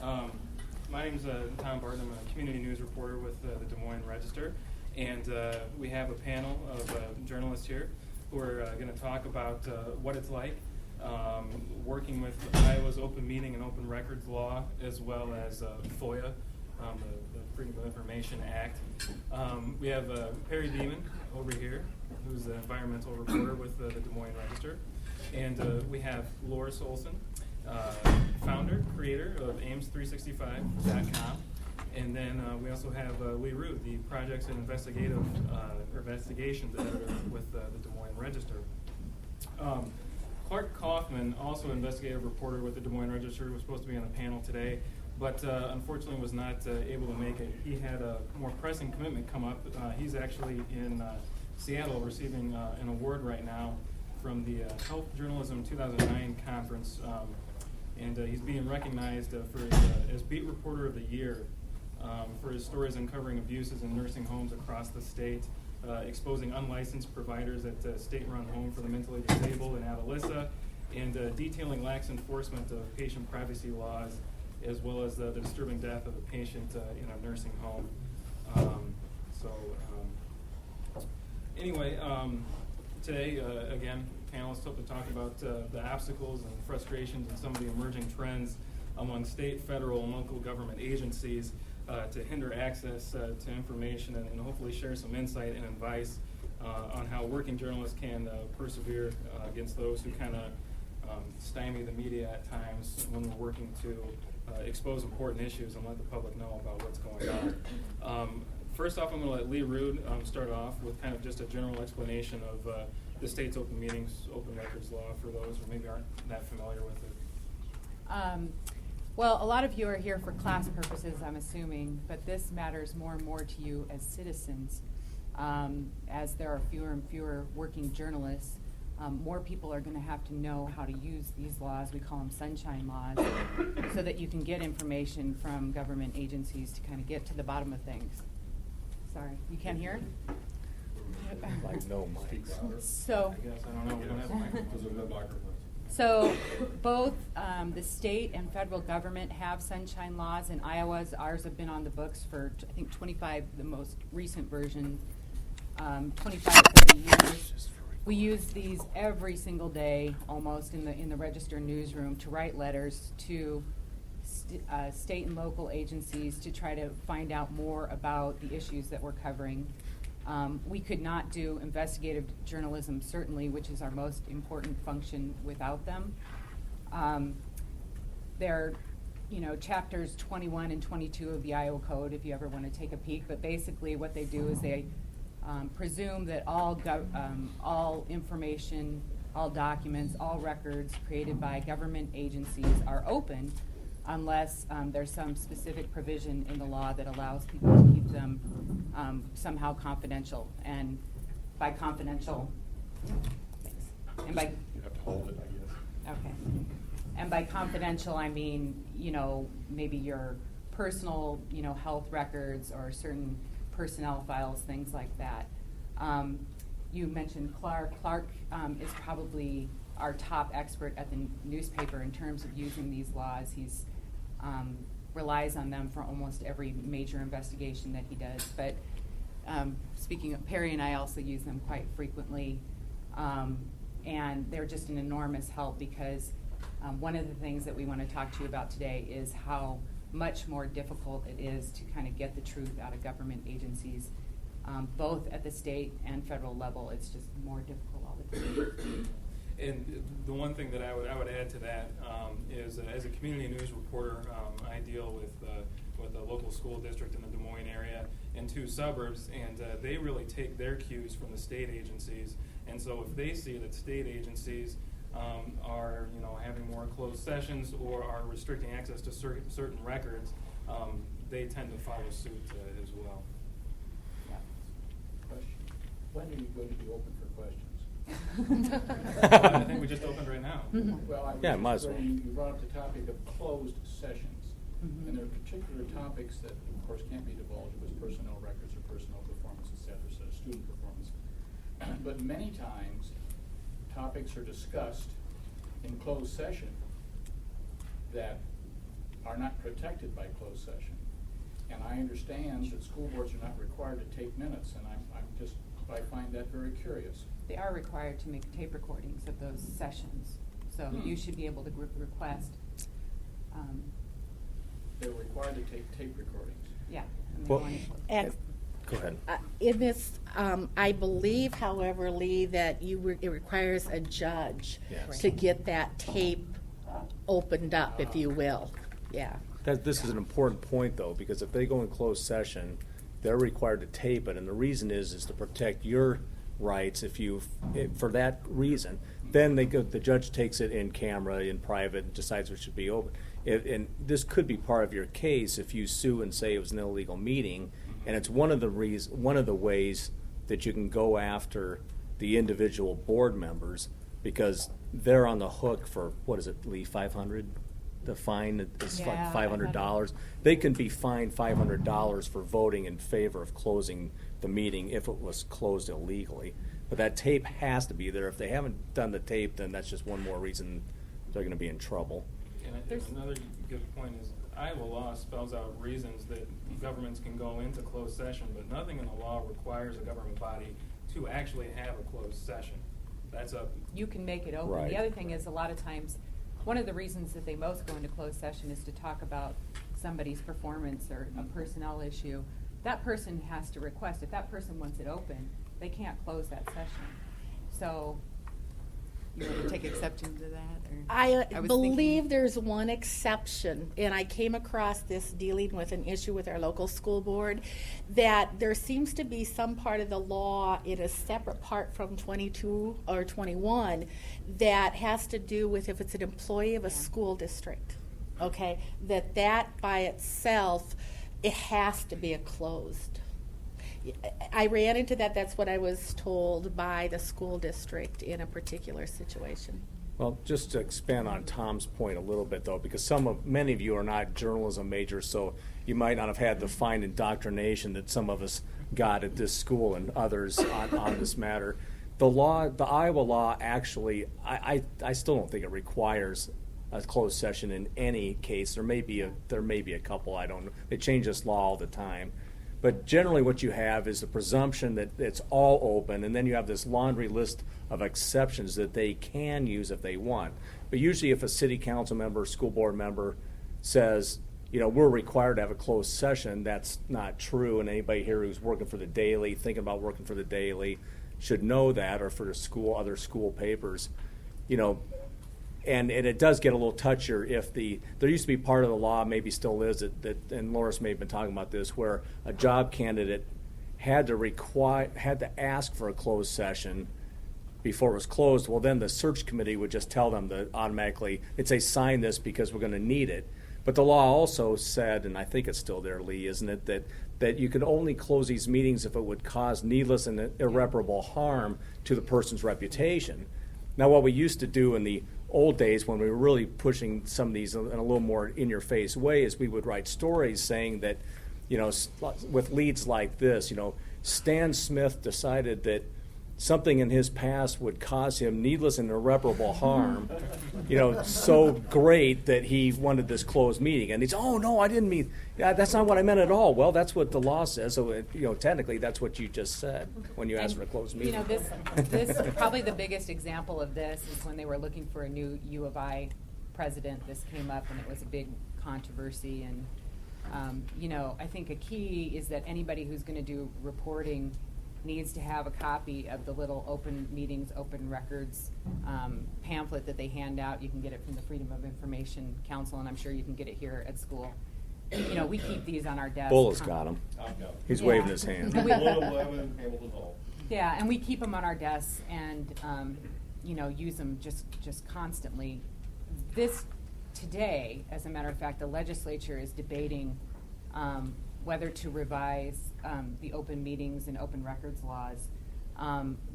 My name's Tom Barton. I'm a community news reporter with the Des Moines Register, and we have a panel of journalists here who are going to talk about what it's like working with Iowa's open meeting and open records law, as well as FOIA, the Freedom of Information Act. We have Perry Beeman over here, who's the environmental reporter with the Des Moines Register, and we have Laura Solson, founder, creator of Ames365.com, and then we also have Lee Rood, the projects and investigations editor with the Des Moines Register. Clark Kaufman, also investigative reporter with the Des Moines Register, was supposed to be on the panel today, but unfortunately was not able to make it. He had a more pressing commitment come up. He's actually in Seattle receiving an award right now from the Health Journalism 2009 conference, and he's being recognized as Beat Reporter of the Year for his stories uncovering abuses in nursing homes across the state, exposing unlicensed providers at state-run home for the mentally disabled in Atalissa, and detailing lax enforcement of patient privacy laws, as well as the disturbing death of a patient in a nursing home. Anyway, today, again, panelists hope to talk about the obstacles and frustrations and some of the emerging trends among state, federal, and local government agencies to hinder access to information and hopefully share some insight and advice on how working journalists can persevere against those who kind of stymie the media at times when we're working to expose important issues and let the public know about what's going on. First off, I'm going to let Lee Rood start off with kind of just a general explanation of the state's open meetings, open records law for those who maybe aren't that familiar with it. Well, a lot of you are here for class purposes, I'm assuming, but this matters more and more to you as citizens. As there are fewer and fewer working journalists, more people are going to have to know how to use these laws, we call them sunshine laws, so that you can get information from government agencies to kind of get to the bottom of things. Sorry, you can't hear? Like no mics. So, I guess, I don't know, we don't have microphones. So both the state and federal government have sunshine laws. In Iowa, ours have been on the books for, I think, 25, the most recent version, 25 or 30 years. We use these every single day, almost, in the Register newsroom to write letters to state and local agencies to try to find out more about the issues that we're covering. We could not do investigative journalism, certainly, which is our most important function, without them. They're, chapters 21 and 22 of the Iowa Code, if you ever want to take a peek. But basically what they do is they presume that all information, all documents, all records created by government agencies are open, unless there's some specific provision in the law that allows people to keep them somehow confidential. And by confidential, and by You have to hold it, I guess. okay, and by confidential I mean maybe your personal health records or certain personnel files, things like that. You mentioned Clark. Clark is probably our top expert at the newspaper in terms of using these laws. He's relies on them for almost every major investigation that he does. But speaking of Perry and I also use them quite frequently, and they're just an enormous help because one of the things that we want to talk to you about today is how much more difficult it is to kind of get the truth out of government agencies, both at the state and federal level. It's just more difficult all the time. And the one thing that I would add to that is, as a community news reporter, I deal with a local school district in the Des Moines area and 2 suburbs, and they really take their cues from the state agencies. And so if they see that state agencies are having more closed sessions or are restricting access to certain records, they tend to follow suit as well. Yeah. Question. When are you going to be open for questions? I think we just opened right now. Well, might as well. You brought up the topic of closed sessions, and there are particular topics that, of course, can't be divulged, with personnel records or personnel performance, et cetera, so student performance. But many times, topics are discussed in closed session that are not protected by closed session. And I understand that school boards are not required to take minutes, and I find that very curious. They are required to make tape recordings of those sessions, so you should be able to request, They're required to take tape recordings. yeah. and they Well, want it- And Go ahead. in this, I believe, however, Lee, that it requires a judge Yes. to get that tape opened up, if you will. Yeah. This is an important point, though, because if they go in closed session, they're required to tape it, and the reason is to protect your rights. For that reason, then the judge takes it in camera, in private, and decides it should be open. And this could be part of your case if you sue and say it was an illegal meeting, and it's one of the ways that you can go after the individual board members, because they're on the hook for, what is it, Lee, 500? The fine is Yeah, $500. They can be fined $500 for voting in favor of closing the meeting if it was closed illegally. But that tape has to be there. If they haven't done the tape, then that's just one more reason they're going to be in trouble. And I think another good point is Iowa law spells out reasons that governments can go into closed session, but nothing in the law requires a government body to actually have a closed session. That's a You can make it open. Right. The other thing is, a lot of times, one of the reasons that they most go into closed session is to talk about somebody's performance or a personnel issue. That person has to request. If that person wants it open, they can't close that session. So, you want to take exception to that? Or? I was believe thinking- there's one exception, and I came across this dealing with an issue with our local school board, that there seems to be some part of the law in a separate part from 22 or 21 that has to do with if it's an employee of a school district, okay, that by itself, it has to be a closed. I ran into that. That's what I was told by the school district in a particular situation. Well, just to expand on Tom's point a little bit, though, because many of you are not journalism majors, so you might not have had the fine indoctrination that some of us got at this school and others on this matter. The Iowa law, actually, I still don't think it requires a closed session in any case. There may be a couple. I don't know. They change this law all the time. But generally what you have is the presumption that it's all open, and then you have this laundry list of exceptions that they can use if they want. But usually if a city council member, school board member says, we're required to have a closed session, that's not true, and anybody here who's working for the Daily, thinking about working for the Daily, should know that, or for the other school papers. And it does get a little touchier if there used to be part of the law, maybe still is, that and Loris may have been talking about this, where a job candidate had to ask for a closed session before it was closed. Well, then the search committee would just tell them to automatically, it'd say, sign this because we're going to need it. But the law also said, and I think it's still there, Lee, isn't it, that you could only close these meetings if it would cause needless and irreparable harm to the person's reputation. Now, what we used to do in the old days when we were really pushing some of these in a little more in-your-face way is we would write stories saying that, with leads like this, Stan Smith decided that something in his past would cause him needless and irreparable harm, so great that he wanted this closed meeting. And he's, oh, no, I didn't mean, that's not what I meant at all. Well, that's what the law says. So, technically, that's what you just said when you asked for a closed meeting. This probably the biggest example of this is when they were looking for a new U of I president. This came up, and it was a big controversy. And, I think a key is that anybody who's going to do reporting needs to have a copy of the little open meetings, open records pamphlet that they hand out. You can get it from the Freedom of Information Council, and I'm sure you can get it here at school. We keep these on our desk. Bull has got him. He's Yeah. waving his hand. Yeah, and we keep them on our desks and, use them just constantly. Today, as a matter of fact, the legislature is debating whether to revise the open meetings and open records laws.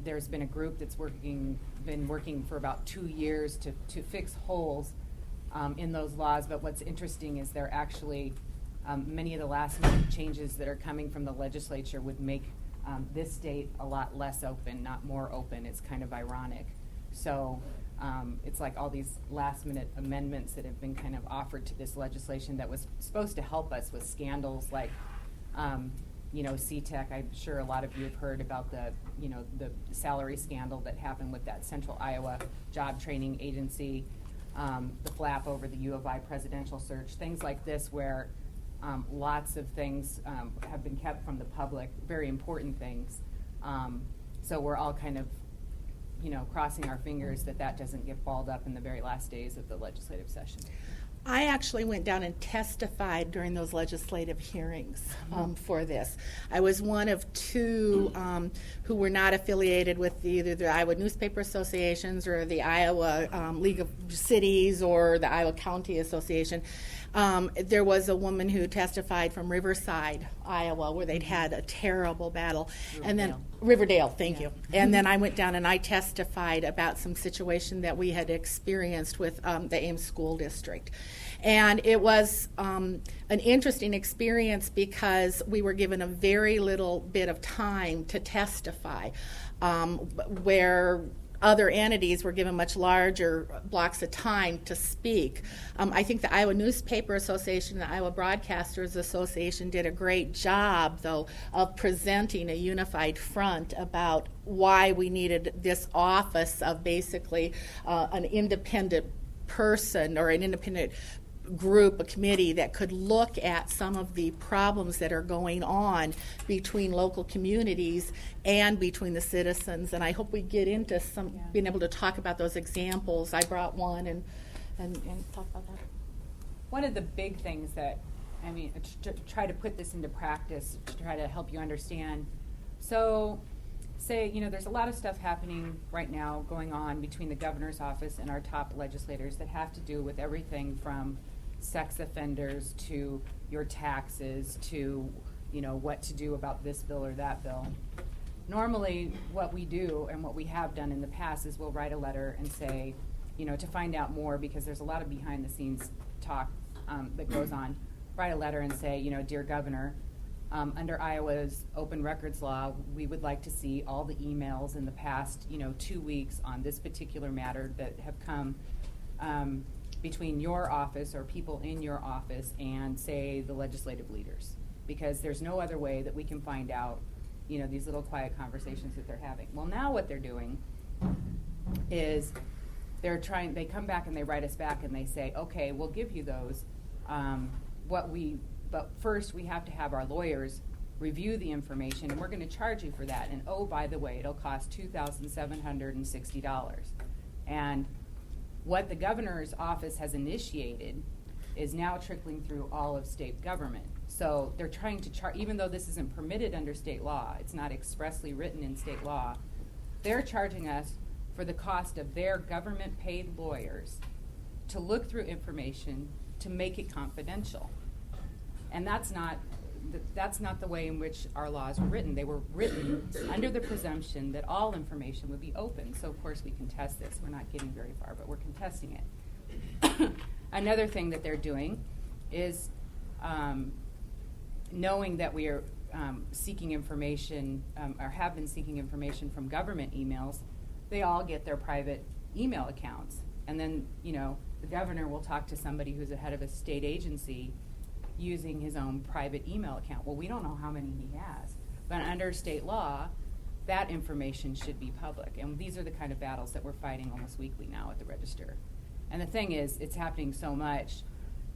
There's been a group that's been working for about 2 years to fix holes in those laws, but what's interesting is they're actually, many of the last minute changes that are coming from the legislature would make this state a lot less open, not more open. It's kind of ironic. So It's like all these last-minute amendments that have been kind of offered to this legislation that was supposed to help us with scandals like, CTEC. I'm sure a lot of you have heard about the salary scandal that happened with that Central Iowa Job Training Agency, the flap over the U of I presidential search, things like this where lots of things have been kept from the public, very important things. So we're all kind of crossing our fingers that doesn't get balled up in the very last days of the legislative session. I actually went down and testified during those legislative hearings for this. I was one of two who were not affiliated with either the Iowa Newspaper Associations or the Iowa League of Cities or the Iowa County Association. There was a woman who testified from Riverside, Iowa, where they'd had a terrible battle. And then Riverdale, thank you. And then I went down and I testified about some situation that we had experienced with the Ames School District. And it was an interesting experience because we were given a very little bit of time to testify, where other entities were given much larger blocks of time to speak. I think the Iowa Newspaper Association and the Iowa Broadcasters Association did a great job, though, of presenting a unified front about why we needed this office of basically an independent person or an independent group, a committee that could look at some of the problems that are going on between local communities and between the citizens. And I hope we get into being able to talk about those examples. I brought one and talk about that. One of the big things that, to try to put this into practice, to try to help you understand. So, say, there's a lot of stuff happening right now going on between the governor's office and our top legislators that have to do with everything from sex offenders to your taxes to, what to do about this bill or that bill. Normally, what we do and what we have done in the past is we'll write a letter and say, to find out more, because there's a lot of behind-the-scenes talk that goes on, write a letter and say, Dear Governor, under Iowa's open records law, we would like to see all the emails in the past, 2 weeks on this particular matter that have come between your office or people in your office and, say, the legislative leaders, because there's no other way that we can find out, these little quiet conversations that they're having. Well, now what they're doing is they come back and they write us back and they say, okay, we'll give you those, but first we have to have our lawyers review the information, and we're going to charge you for that. And oh, by the way, it'll cost $2,760. And what the governor's office has initiated is now trickling through all of state government. So they're trying to charge, even though this isn't permitted under state law, it's not expressly written in state law, they're charging us for the cost of their government-paid lawyers to look through information to make it confidential. And that's not the way in which our laws were written. They were written under the presumption that all information would be open. So, of course, we contest this. We're not getting very far, but we're contesting it. Another thing that they're doing is knowing that we are seeking information or have been seeking information from government emails, they all get their private email accounts. And then, the governor will talk to somebody who's the head of a state agency using his own private email account. Well, we don't know how many he has, but under state law, that information should be public. And these are the kind of battles that we're fighting almost weekly now at the Register. And the thing is, it's happening so much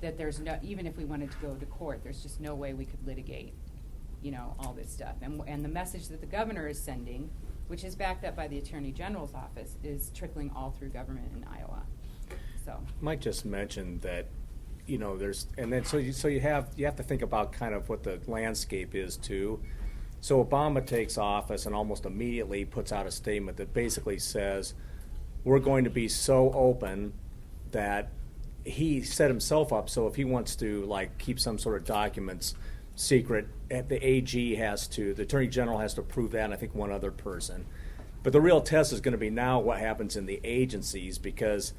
that there's no, even if we wanted to go to court, there's just no way we could litigate, all this stuff. And the message that the governor is sending, which is backed up by the Attorney General's office, is trickling all through government in Iowa. So Mike just mentioned that, there's, and then so you have to think about kind of what the landscape is too. So Obama takes office and almost immediately puts out a statement that basically says we're going to be so open that he set himself up so if he wants to keep some sort of documents secret, the AG the Attorney General has to approve that, and I think one other person. But the real test is going to be now what happens in the agencies, because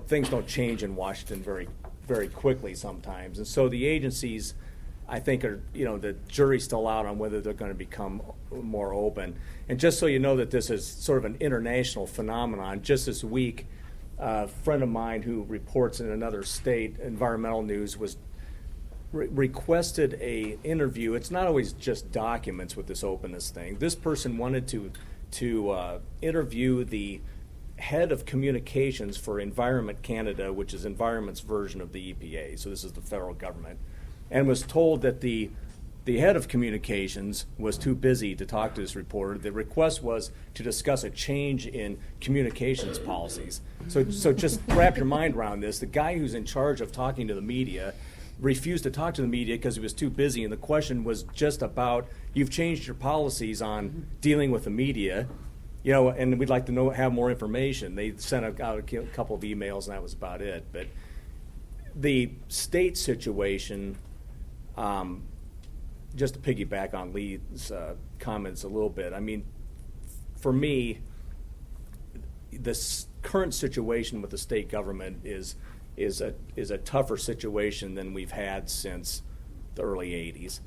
things don't change in Washington very, very quickly sometimes. And so the agencies, I think, are, the jury's still out on whether they're going to become more open. And just so you know that this is sort of an international phenomenon, just this week, a friend of mine who reports in another state, environmental news, was requested a interview. It's not always just documents with this openness thing. This person wanted to interview the head of communications for Environment Canada, which is Environment's version of the EPA. So this is the federal government, and was told that the head of communications was too busy to talk to this reporter. The request was to discuss a change in communications policies. So just wrap your mind around this. The guy who's in charge of talking to the media refused to talk to the media because he was too busy, and the question was just about, you've changed your policies on dealing with the media, and we'd like to have more information. They sent out a couple of emails, and that was about it. But the state situation, just to piggyback on Lee's comments a little bit, I mean, for me, this current situation with the state government is a tougher situation than we've had since the early 80s.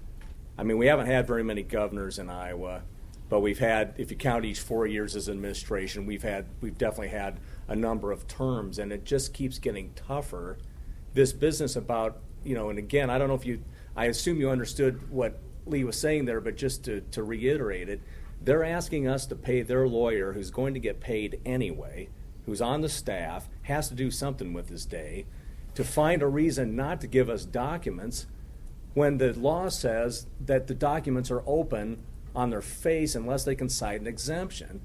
I mean, we haven't had very many governors in Iowa, but we've had, if you count each 4 years as administration, we've definitely had a number of terms, and it just keeps getting tougher. This business about, and again, I don't know if I assume you understood what Lee was saying there, but just to reiterate it, they're asking us to pay their lawyer, who's going to get paid anyway, who's on the staff, has to do something with his day, to find a reason not to give us documents when the law says that the documents are open on their face unless they can cite an exemption.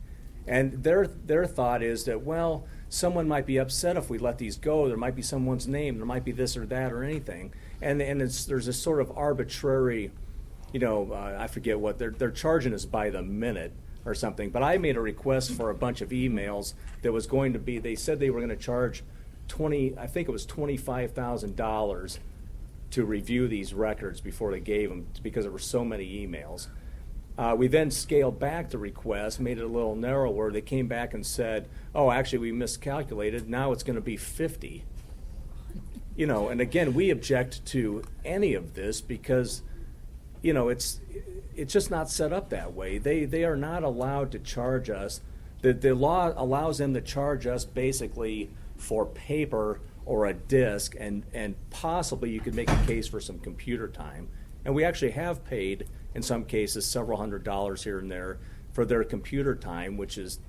And their thought is that, well, someone might be upset if we let these go. There might be someone's name. There might be this or that or anything. And there's a sort of arbitrary, I forget what, they're charging us by the minute or something. But I made a request for a bunch of emails that was going to be, they said they were going to charge $25,000 to review these records before they gave them, because there were so many emails. We then scaled back the request, made it a little narrower. They came back and said, oh, actually, we miscalculated. Now it's going to be 50. And again, we object to any of this because, it's just not set up that way. They are not allowed to charge us. The law allows them to charge us basically for paper or a disk, and possibly you could make a case for some computer time. And we actually have paid, in some cases, several $100s here and there for their computer time, which is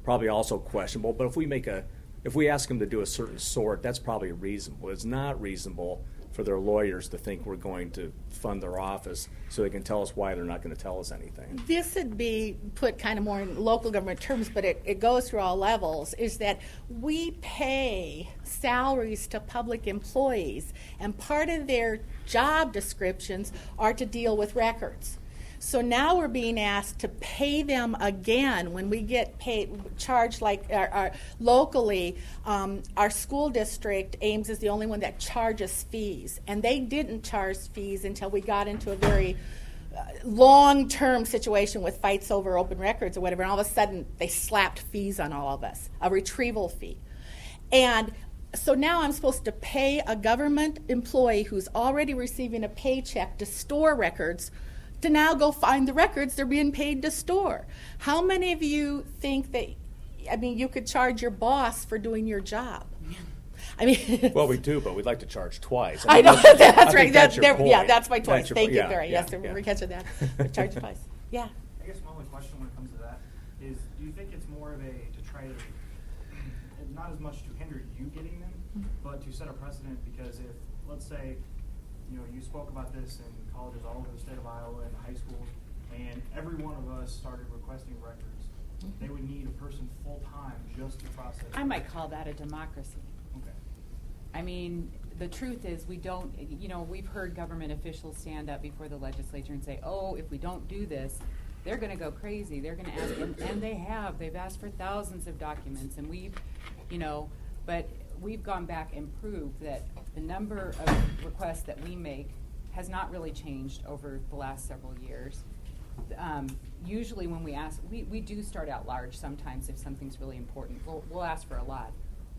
probably also questionable. But if we ask them to do a certain sort, that's probably reasonable. It's not reasonable for their lawyers to think we're going to fund their office so they can tell us why they're not going to tell us anything. This would be put kind of more in local government terms, but it goes through all levels, is that we pay salaries to public employees, and part of their job descriptions are to deal with records. So now we're being asked to pay them again when we get charged like locally. Our school district, Ames, is the only one that charges fees, and they didn't charge fees until we got into a very long-term situation with fights over open records or whatever, and all of a sudden they slapped fees on all of us, a retrieval fee. And so now I'm supposed to pay a government employee who's already receiving a paycheck to store records to now go find the records they're being paid to store. How many of you think that, you could charge your boss for doing your job? Well, we do, but we'd like to charge twice. I know, that's right. That's your point. Yeah, that's my choice. Thank you, yeah, Barry. yeah, Yes, yeah. we're catching that. Charge twice. Yeah. I guess my only question when it comes to that is, do you think it's more of to try to, not as much to hinder you getting them, but to set a precedent? Because if, let's say, you spoke about this in colleges all over the state of Iowa and high schools, and every one of us started requesting records, they would need a person full-time just to process. I might call that a democracy. Okay. I mean, the truth is we've heard government officials stand up before the legislature and say, oh, if we don't do this, they're going to go crazy. They're going to ask, and they've asked for thousands of documents, and but we've gone back and proved that the number of requests that we make has not really changed over the last several years. Usually when we ask, we do start out large sometimes if something's really important. We'll ask for a lot.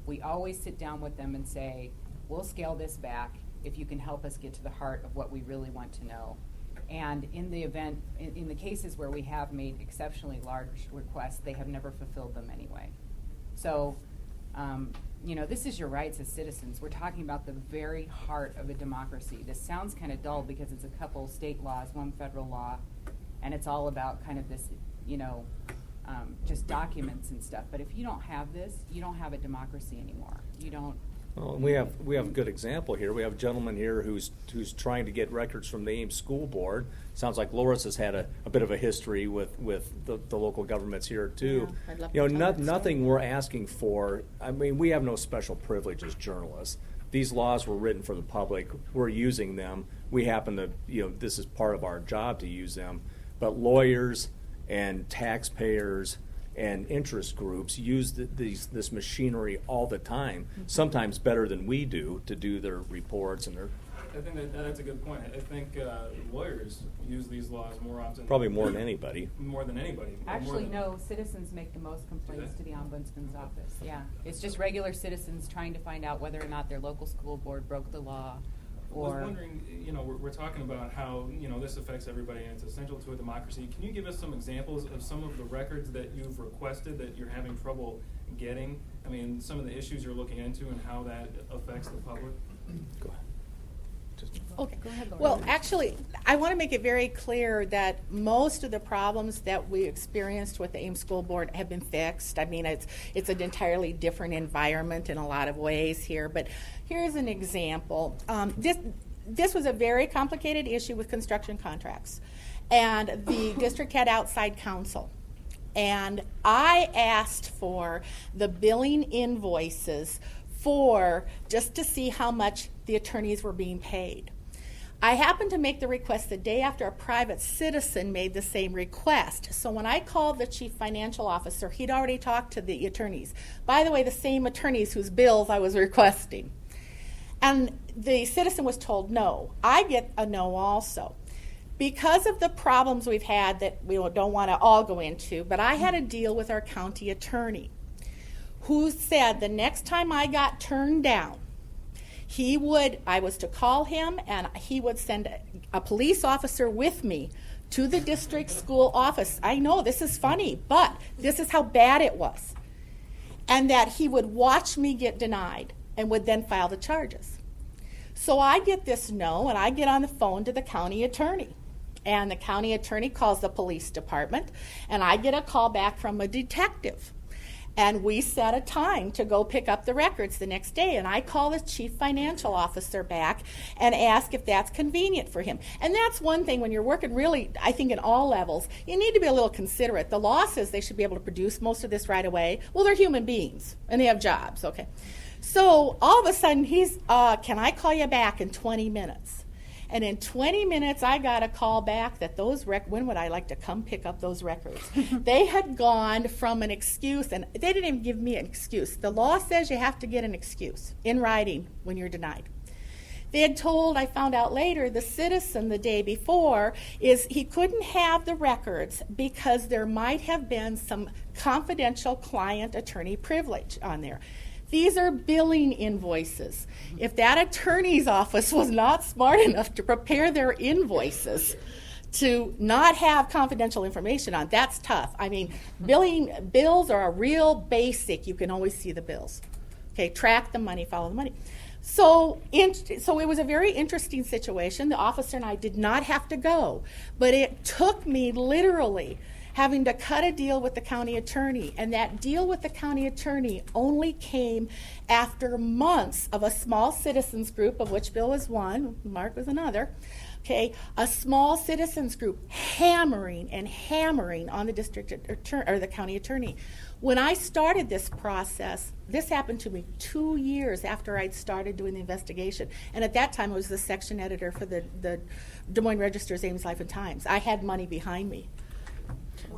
We always sit down with them and say, we'll scale this back if you can help us get to the heart of what we really want to know. And in the cases where we have made exceptionally large requests, they have never fulfilled them anyway. So This is your rights as citizens. We're talking about the very heart of a democracy. This sounds kind of dull because it's a couple state laws, one federal law, and it's all about kind of this, just documents and stuff. But if you don't have this, you don't have a democracy anymore. You don't. Well, we have a good example here. We have a gentleman here who's trying to get records from the Ames School Board. Sounds like Loris has had a bit of a history with the local governments here too. Yeah, I'd love to tell that Nothing story. we're asking for. I mean, we have no special privilege as journalists. These laws were written for the public. We're using them. We happen to, this is part of our job to use them. But lawyers and taxpayers and interest groups use this machinery all the time, sometimes better than we do, to do their reports and their. I think that's a good point. I think lawyers use these laws more often. Probably more than anybody. More than anybody. More Actually, than- no, citizens make the most complaints Do to they? the ombudsman's office. Yeah, it's just regular citizens trying to find out whether or not their local school board broke the law, I was or. wondering, we're talking about how, this affects everybody and it's essential to a democracy. Can you give us some examples of some of the records that you've requested that you're having trouble getting? I mean, some of the issues you're looking into and how that affects the public? Go ahead. Okay. Go ahead, Laura. Well, actually, I want to make it very clear that most of the problems that we experienced with the Ames School Board have been fixed. I mean, it's an entirely different environment in a lot of ways here. But here's an example. This was a very complicated issue with construction contracts, and the district had outside counsel. And I asked for the billing invoices just to see how much the attorneys were being paid. I happened to make the request the day after a private citizen made the same request. So when I called the chief financial officer, he'd already talked to the attorneys. By the way, the same attorneys whose bills I was requesting. And the citizen was told no. I get a no also. Because of the problems we've had that we don't want to all go into, but I had a deal with our county attorney who said the next time I got turned down, I was to call him and he would send a police officer with me to the district school office. I know this is funny, but this is how bad it was. And that he would watch me get denied and would then file the charges. So I get this no, and I get on the phone to the county attorney. And the county attorney calls the police department, and I get a call back from a detective. And we set a time to go pick up the records the next day. And I call the chief financial officer back and ask if that's convenient for him. And that's one thing when you're working really, I think, in all levels, you need to be a little considerate. The law says they should be able to produce most of this right away. Well, they're human beings, and they have jobs, okay? So all of a sudden, can I call you back in 20 minutes? And in 20 minutes, I got a call back that when would I like to come pick up those records? They had gone from an excuse, and they didn't even give me an excuse. The law says you have to get an excuse in writing when you're denied. They had told, I found out later, the citizen the day before is he couldn't have the records because there might have been some confidential client attorney privilege on there. These are billing invoices. If that attorney's office was not smart enough to prepare their invoices to not have confidential information on, that's tough. I mean, bills are a real basic. You can always see the bills. Okay, track the money, follow the money. So it was a very interesting situation. The officer and I did not have to go, but it took me literally having to cut a deal with the county attorney. And that deal with the county attorney only came after months of a small citizens group, of which Bill was one, Mark was another, okay, a small citizens group hammering on the district attorney, or the county attorney. When I started this process, this happened to me 2 years after I'd started doing the investigation. And at that time, I was the section editor for the Des Moines Register's Ames Life and Times. I had money behind me.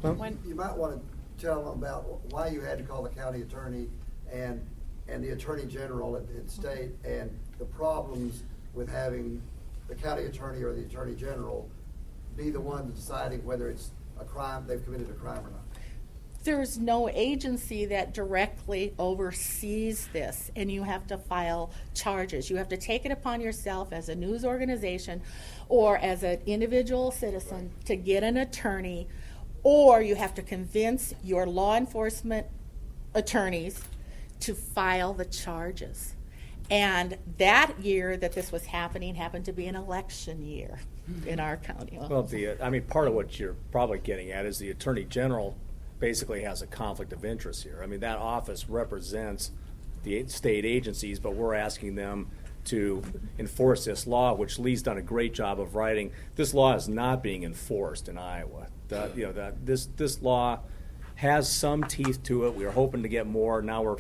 You might want to tell them about why you had to call the county attorney and the attorney general at state, and the problems with having the county attorney or the attorney general be the one deciding whether it's a crime, they've committed a crime or not. There's no agency that directly oversees this, and you have to file charges. You have to take it upon yourself as a news organization or as an individual citizen to get an attorney, or you have to convince your law enforcement attorneys to file the charges. And that year that this was happening happened to be an election year in our county. Well, I mean, part of what you're probably getting at is the Attorney General basically has a conflict of interest here. I mean, that office represents the state agencies, but we're asking them to enforce this law, which Lee's done a great job of writing. This law is not being enforced in Iowa. This law has some teeth to it. We were hoping to get more. Now we're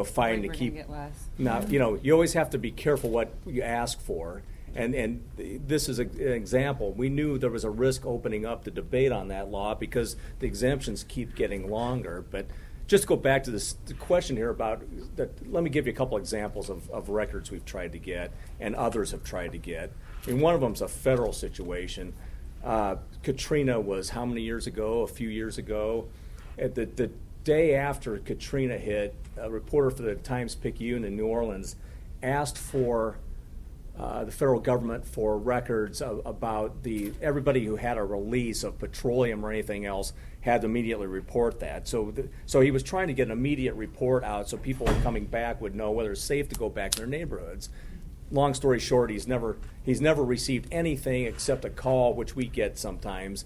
fighting We're to gonna keep. get less. Now you always have to be careful what you ask for. And this is an example. We knew there was a risk opening up the debate on that law because the exemptions keep getting longer. But just go back to the question here about that. Let me give you a couple examples of records we've tried to get and others have tried to get. I mean, one of them is a federal situation. Katrina was how many years ago? A few years ago. At the day after Katrina hit, a reporter for the Times-Picayune in New Orleans asked for the federal government for records about everybody who had a release of petroleum or anything else had to immediately report that. So he was trying to get an immediate report out so people coming back would know whether it's safe to go back to their neighborhoods. Long story short, he's never received anything except a call, which we get sometimes.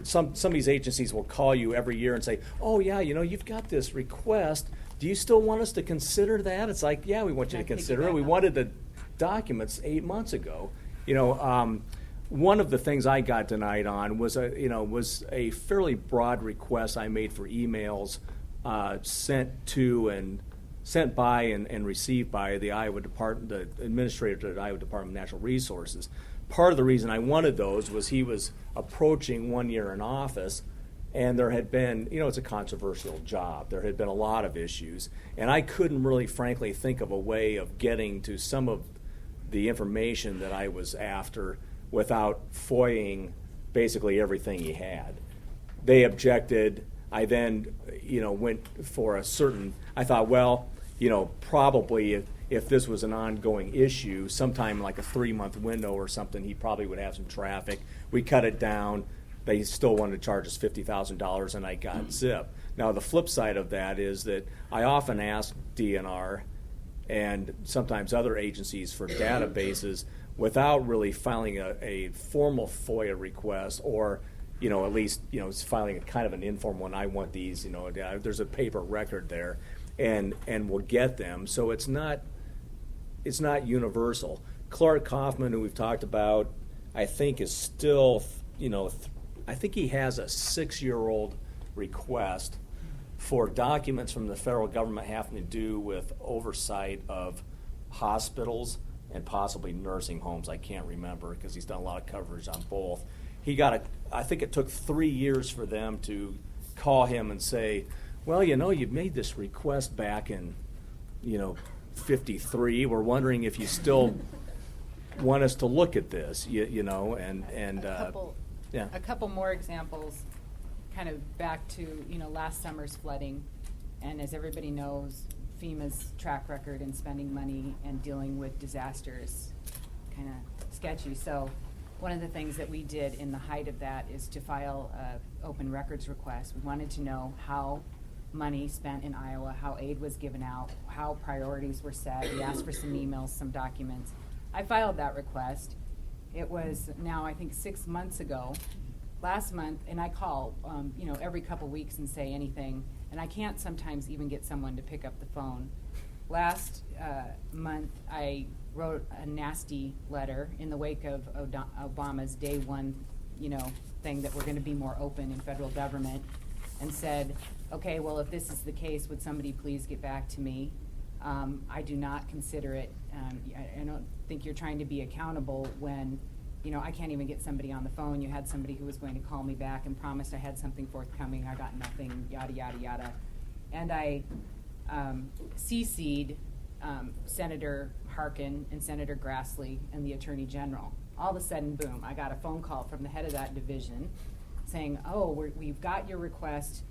Some of these agencies will call you every year and say, "Oh yeah, you've got this request. Do you still want us to consider that?" It's like, yeah, we want you to consider it. We wanted the documents 8 months ago. One of the things I got denied on was a fairly broad request I made for emails sent by and received by the administrator at the Iowa Department of Natural Resources. Part of the reason I wanted those was he was approaching 1 year in office, and there had been, it's a controversial job. There had been a lot of issues, and I couldn't really, frankly, think of a way of getting to some of the information that I was after without FOIAing basically everything he had. They objected. I then, went for I thought, well, probably if this was an ongoing issue, sometime like a 3-month window or something, he probably would have some traffic. We cut it down. They still wanted to charge us $50,000, and I got zip. Now, the flip side of that is that I often ask DNR and sometimes other agencies for databases without really filing a formal FOIA request or, at least, filing a kind of an informal one. I want these, there's a paper record there, and we'll get them. So it's not universal. Clark Kaufman, who we've talked about, I think is still, I think he has a 6-year-old request for documents from the federal government having to do with oversight of hospitals and possibly nursing homes. I can't remember because he's done a lot of coverage on both. I think it took 3 years for them to call him and say, well, you've made this request back in, 53. We're wondering if you still want us to look at this, A couple more examples, kind of back to last summer's flooding, and as everybody knows, FEMA's track record in spending money and dealing with disasters kind of sketchy. So one of the things that we did in the height of that is to file an open records request. We wanted to know how money spent in Iowa, how aid was given out, how priorities were set. We asked for some emails, some documents. I filed that request. It was now, I think, 6 months ago, last month, and I call, every couple weeks and say anything, and I can't sometimes even get someone to pick up the phone. Last month, I wrote a nasty letter in the wake of Obama's day one, thing that we're going to be more open in federal government, and said, okay, well, if this is the case, would somebody please get back to me? I do not consider it, I don't think you're trying to be accountable when, I can't even get somebody on the phone. You had somebody who was going to call me back and promised I had something forthcoming. I got nothing, yada, yada, yada. And I CC'd Senator Harkin and Senator Grassley and the Attorney General. All of a sudden, boom, I got a phone call from the head of that division saying, oh, we've got your request.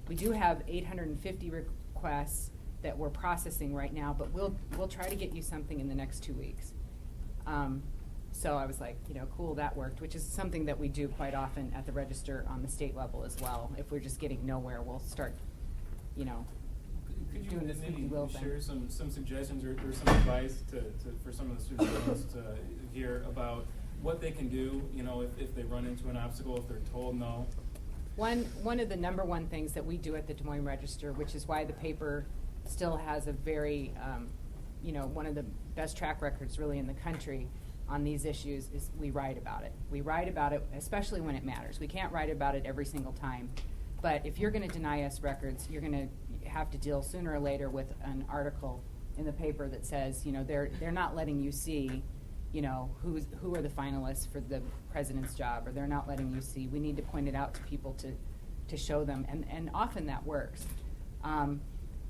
We do have 850 requests that we're processing right now, but we'll try to get you something in the next 2 weeks. So I was like, cool, that worked, which is something that we do quite often at the Register on the state level as well. If we're just getting nowhere, we'll start, Could you doing this maybe squeaky wheel thing. share some suggestions or some advice for some of the students here about what they can do, you know, if they run into an obstacle, if they're told no? One of the number one things that we do at the Des Moines Register, which is why the paper still has a very, you know, one of the best track records really in the country on these issues, is we write about it. We write about it, especially when it matters. We can't write about it every single time. But if you're going to deny us records, you're going to have to deal sooner or later with an article in the paper that says, you know, they're not letting you see, you know, who are the finalists for the president's job, or they're not letting you see. We need to point it out to people to show them, and often that works.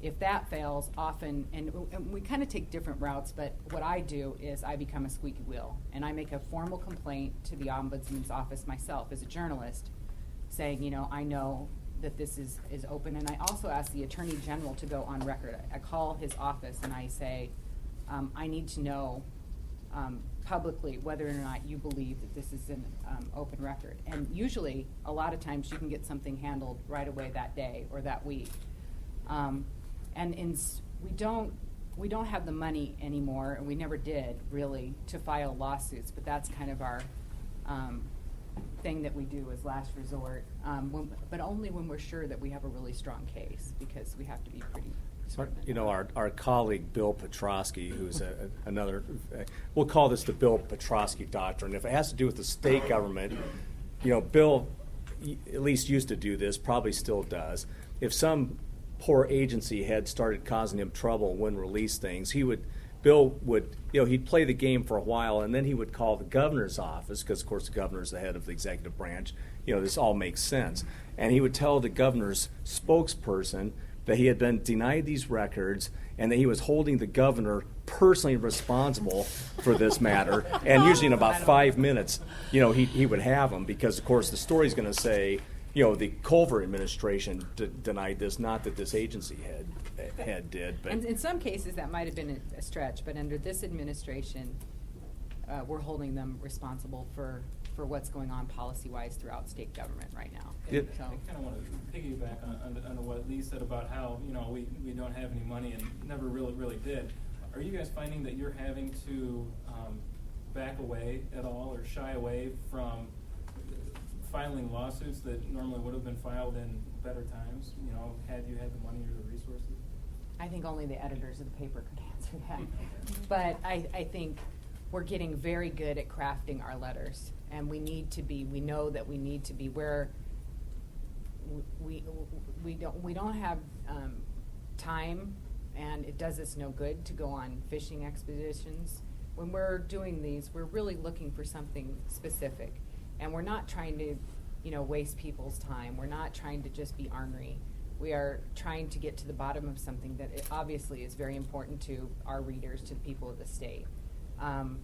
If that fails, often, and we kind of take different routes, but what I do is I become a squeaky wheel, and I make a formal complaint to the Ombudsman's office myself as a journalist, saying, you know, I know that this is open, and I also ask the Attorney General to go on record. I call his office and I say, I need to know publicly whether or not you believe that this is an open record. And usually, a lot of times, you can get something handled right away that day or that week. We don't have the money anymore, and we never did really, to file lawsuits. But that's kind of our thing that we do as last resort. But only when we're sure that we have a really strong case, because we have to be pretty. You know, our colleague Bill Petrosky, who's another, we'll call this the Bill Petrosky doctrine. If it has to do with the state government, you know, Bill at least used to do this, probably still does. If some poor agency had started causing him trouble when released things, Bill would, you know, he'd play the game for a while, and then he would call the governor's office, because of course the governor's the head of the executive branch. You know, this all makes sense. And he would tell the governor's spokesperson that he had been denied these records and that he was holding the governor personally responsible for this matter. And usually in about 5 minutes, you know, he would have them, because of course the story's going to say, you know, the Culver administration denied this, not that this agency had did. But And in some cases, that might have been a stretch, but under this administration, we're holding them responsible for what's going on policy-wise throughout state government right now. Yeah. So, I kind of want to piggyback on what Lee said about how, you know, we don't have any money and never really did. Are you guys finding that you're having to back away at all or shy away from filing lawsuits that normally would have been filed in better times, you know, had you had the money or the resources? I think only the editors of the paper could answer that. But I think we're getting very good at crafting our letters, and we know that we need to be where we don't have time, and it does us no good to go on fishing expeditions. When we're doing these, we're really looking for something specific, and we're not trying to, you know, waste people's time. We're not trying to just be ornery. We are trying to get to the bottom of something that obviously is very important to our readers, to the people of the state. And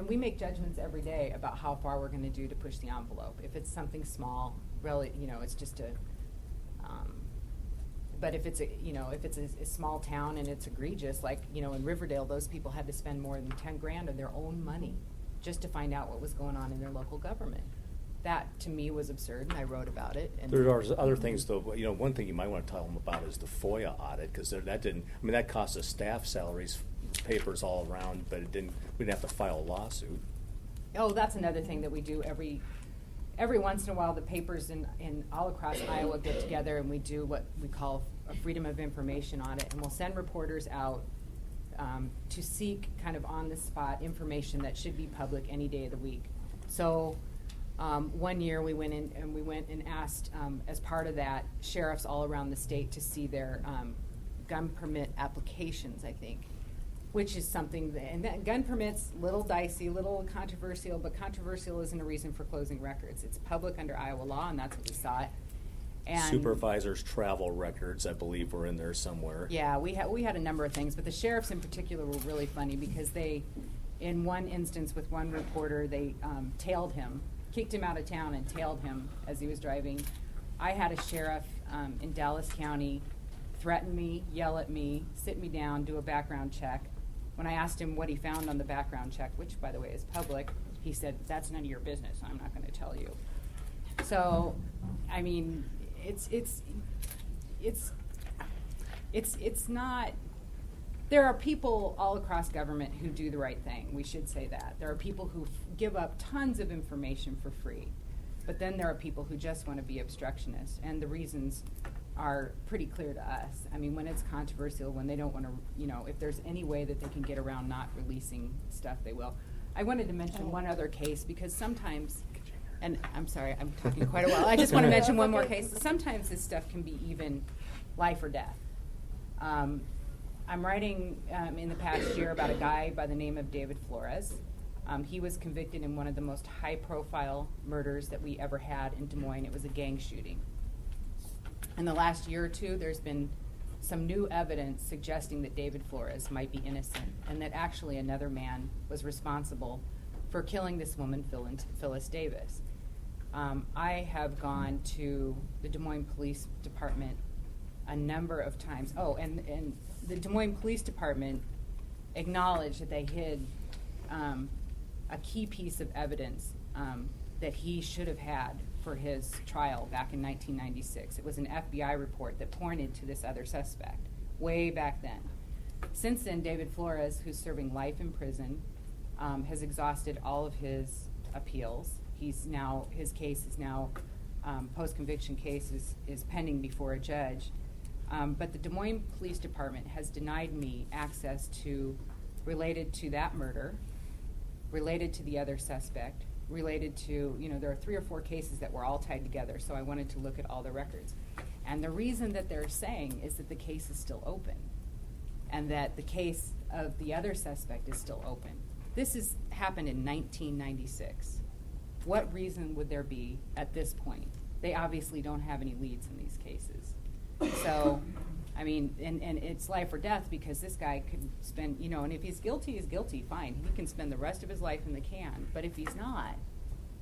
we make judgments every day about how far we're going to do to push the envelope. If it's something small, really, you know, it's just a. But if it's a small town and it's egregious, like, you know, in Riverdale, those people had to spend more than $10,000 of their own money just to find out what was going on in their local government. That, to me, was absurd, and I wrote about it. And there are other things, though. You know, one thing you might want to tell them about is the FOIA audit, because that cost us staff salaries, papers all around, but we didn't have to file a lawsuit. Oh, that's another thing that we do every once in a while. The papers in all across Iowa get together, and we do what we call a freedom of information audit, and we'll send reporters out to seek kind of on the spot information that should be public any day of the week. So one year we went and asked, as part of that, sheriffs all around the state to see their gun permit applications, I think, which is something, and that gun permits, little dicey, little controversial, but controversial isn't a reason for closing records. It's public under Iowa law, and that's what we sought. And supervisors' travel records, I believe, were in there somewhere. yeah, we had a number of things, but the sheriffs in particular were really funny, because they, in one instance with one reporter, they tailed him, kicked him out of town and tailed him as he was driving. I had a sheriff in Dallas County threaten me, yell at me, sit me down, do a background check. When I asked him what he found on the background check, which, by the way, is public, he said, "That's none of your business. I'm not going to tell you." So, I mean, it's it's not. There are people all across government who do the right thing. We should say that. There are people who give up tons of information for free. But then there are people who just want to be obstructionists, and the reasons are pretty clear to us. I mean, when it's controversial, when they don't want to, if there's any way that they can get around not releasing stuff, they will. I wanted to mention one other case because sometimes, and I'm sorry, I'm talking quite a while. I just want to mention one more case. Sometimes this stuff can be even life or death. I'm writing in the past year about a guy by the name of David Flores. He was convicted in one of the most high-profile murders that we ever had in Des Moines. It was a gang shooting. In the last year or two, there's been some new evidence suggesting that David Flores might be innocent and that actually another man was responsible for killing this woman, Phyllis Davis. I have gone to the Des Moines Police Department a number of times. Oh, and the Des Moines Police Department acknowledged that they hid a key piece of evidence that he should have had for his trial back in 1996. It was an FBI report that pointed to this other suspect way back then. Since then, David Flores, who's serving life in prison, has exhausted all of his appeals. His case is now, post-conviction case is pending before a judge. But the Des Moines Police Department has denied me access to, related to that murder, related to the other suspect, related to, there are 3 or 4 cases that were all tied together, so I wanted to look at all the records. And the reason that they're saying is that the case is still open, and that the case of the other suspect is still open. This has happened in 1996. What reason would there be at this point? They obviously don't have any leads in these cases. So, I mean, and it's life or death because this guy could spend, and if he's guilty, he's guilty, fine. He can spend the rest of his life in the can. But if he's not,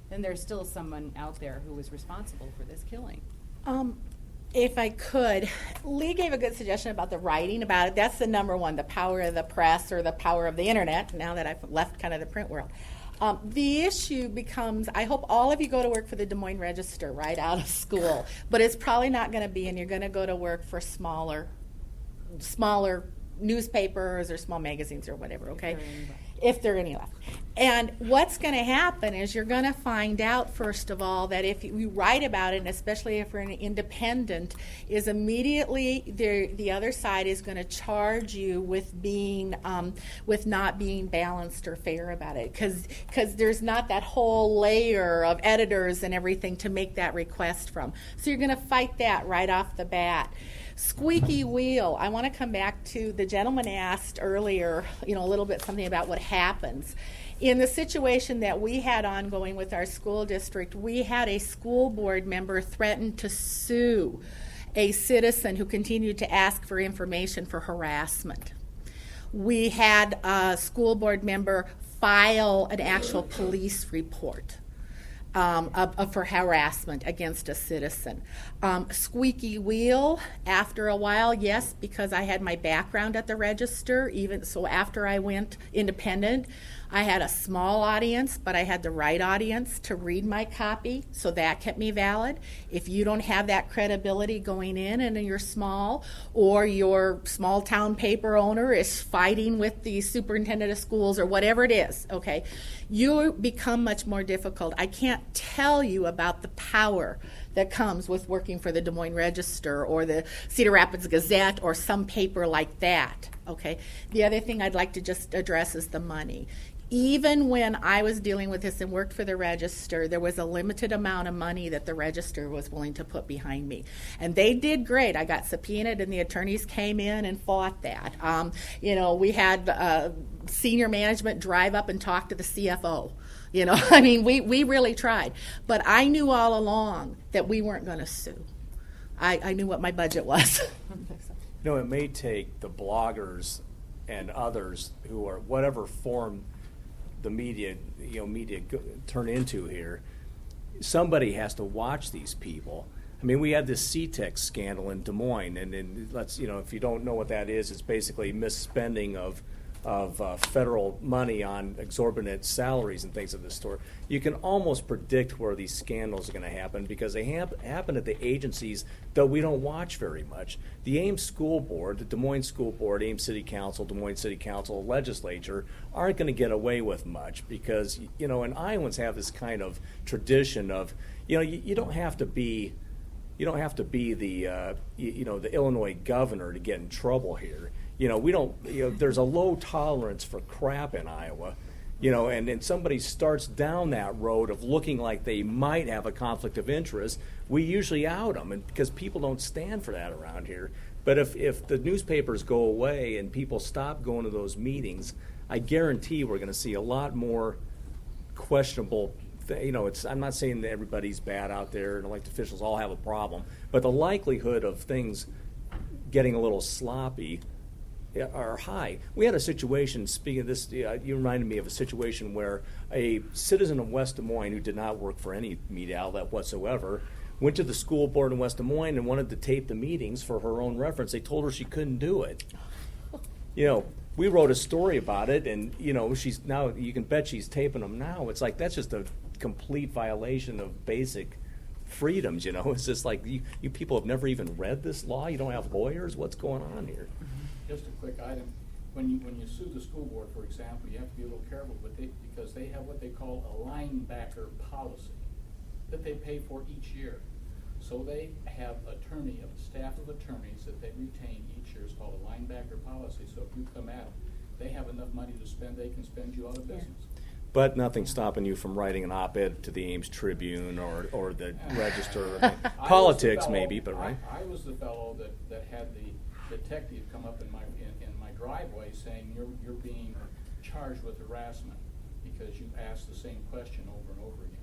then there's still someone out there who was responsible for this killing. If I could, Lee gave a good suggestion about the writing about it. That's the number one, the power of the press or the power of the internet, now that I've left kind of the print world. The issue becomes, I hope all of you go to work for the Des Moines Register right out of school, but it's probably not going to be, and you're going to go to work for smaller newspapers or small magazines or whatever, okay? If there are any left. And what's going to happen is you're going to find out, first of all, that if you write about it, and especially if you're an independent, is immediately the other side is going to charge you with being with not being balanced or fair about it, because there's not that whole layer of editors and everything to make that request from. So you're going to fight that right off the bat. Squeaky wheel. I want to come back to the gentleman asked earlier, a little bit something about what happens. In the situation that we had ongoing with our school district, we had a school board member threaten to sue a citizen who continued to ask for information for harassment. We had a school board member file an actual police report for harassment against a citizen. Squeaky wheel, after a while, yes, because I had my background at the Register, even so after I went independent, I had a small audience, but I had the right audience to read my copy, so that kept me valid. If you don't have that credibility going in and you're small, or your small town paper owner is fighting with the superintendent of schools or whatever it is, okay, you become much more difficult. I can't tell you about the power that comes with working for the Des Moines Register or the Cedar Rapids Gazette or some paper like that, okay? The other thing I'd like to just address is the money. Even when I was dealing with this and worked for the Register, there was a limited amount of money that the Register was willing to put behind me. And they did great. I got subpoenaed and the attorneys came in and fought that. We had senior management drive up and talk to the CFO. I mean, we really tried. But I knew all along that we weren't going to sue. I knew what my budget was. It may take the bloggers and others who are whatever form the media turn into here. Somebody has to watch these people. I mean, we had this CTEX scandal in Des Moines, and let's if you don't know what that is, it's basically misspending of federal money on exorbitant salaries and things of this sort, you can almost predict where these scandals are going to happen because they happen at the agencies that we don't watch very much. The Ames School Board, the Des Moines School Board, Ames City Council, Des Moines City Council, legislature aren't going to get away with much because, and Iowans have this kind of tradition of, you don't have to be the the Illinois governor to get in trouble here. We don't. There's a low tolerance for crap in Iowa. And somebody starts down that road of looking like they might have a conflict of interest, we usually out them, and because people don't stand for that around here. But if the newspapers go away and people stop going to those meetings, I guarantee we're going to see a lot more questionable. I'm not saying that everybody's bad out there and elected officials all have a problem, but the likelihood of things getting a little sloppy are high. We had a situation, speaking of this, you reminded me of a situation where a citizen of West Des Moines who did not work for any media outlet whatsoever went to the school board in West Des Moines and wanted to tape the meetings for her own reference. They told her she couldn't do it. We wrote a story about it, and she's now, you can bet she's taping them now. It's like that's just a complete violation of basic freedoms. It's just like you people have never even read this law. You don't have lawyers. What's going on here? Just a quick item. When you sue the school board, for example, you have to be a little careful because they have what they call a linebacker policy that they pay for each year. So they have a staff of attorneys that they retain each year. It's called a linebacker policy. So if you come at them, they have enough money to spend, they can spend you out of business. But nothing's stopping you from writing an op-ed to the Ames Tribune or the Register. Politics, maybe, but right? I was the fellow that had the detective come up in my driveway saying you're being charged with harassment because you asked the same question over and over again.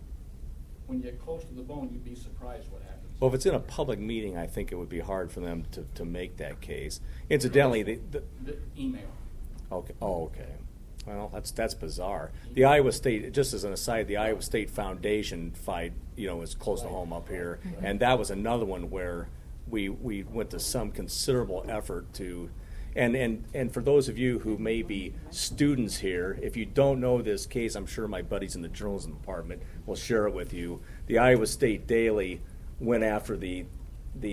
When you get close to the bone, you'd be surprised what happens. Well, if it's in a public meeting, I think it would be hard for them to make that case. Incidentally, the email. Okay. Oh, okay. Well, that's bizarre. The Iowa State, just as an aside, the Iowa State Foundation fight, is close to home up here, and that was another one where we went to some considerable effort to, and for those of you who may be students here, if you don't know this case, I'm sure my buddies in the journalism department will share it with you. The Iowa State Daily went after the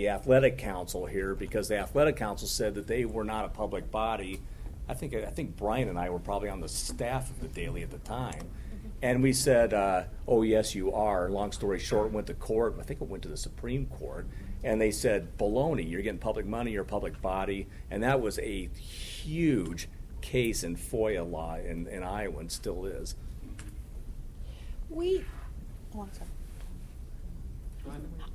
athletic council here because the athletic council said that they were not a public body. I think Brian and I were probably on the staff of the Daily at the time. And we said, oh, yes, you are. Long story short, went to court. I think it went to the Supreme Court. And they said, baloney, you're getting public money, you're a public body. And that was a huge case in FOIA law in Iowa and still is.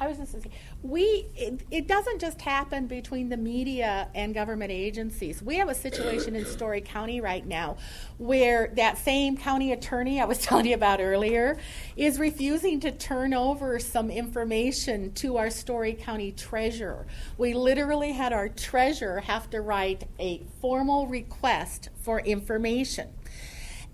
I was just going to say, it doesn't just happen between the media and government agencies. We have a situation in Story County right now where that same county attorney I was telling you about earlier is refusing to turn over some information to our Story County treasurer. We literally had our treasurer have to write a formal request for information.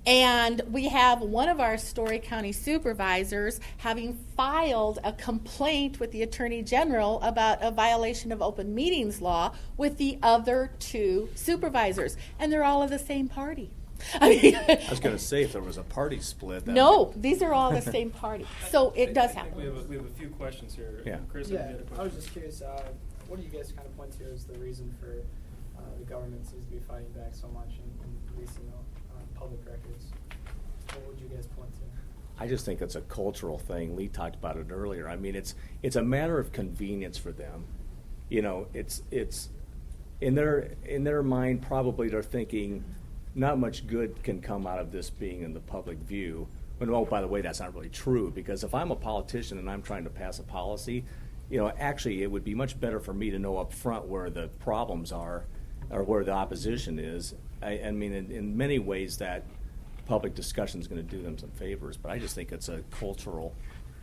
And we have one of our Story County supervisors having filed a complaint with the Attorney General about a violation of open meetings law with the other two supervisors. And they're all of the same party. I was going to say, if there was a party split. No, these are all the same party. So it does happen. We have a few questions here. Yeah. Chris, Yeah, you had a question. I was just curious, what do you guys kind of point to as the reason for the government seems to be fighting back so much and releasing public records? What would you guys point to? I just think it's a cultural thing. Lee talked about it earlier. I mean, it's a matter of convenience for them. It's in their mind, probably they're thinking not much good can come out of this being in the public view. But, oh, by the way, that's not really true, because if I'm a politician and I'm trying to pass a policy, actually it would be much better for me to know up front where the problems are or where the opposition is. I mean, in many ways that public discussion is going to do them some favors, but I just think it's a cultural.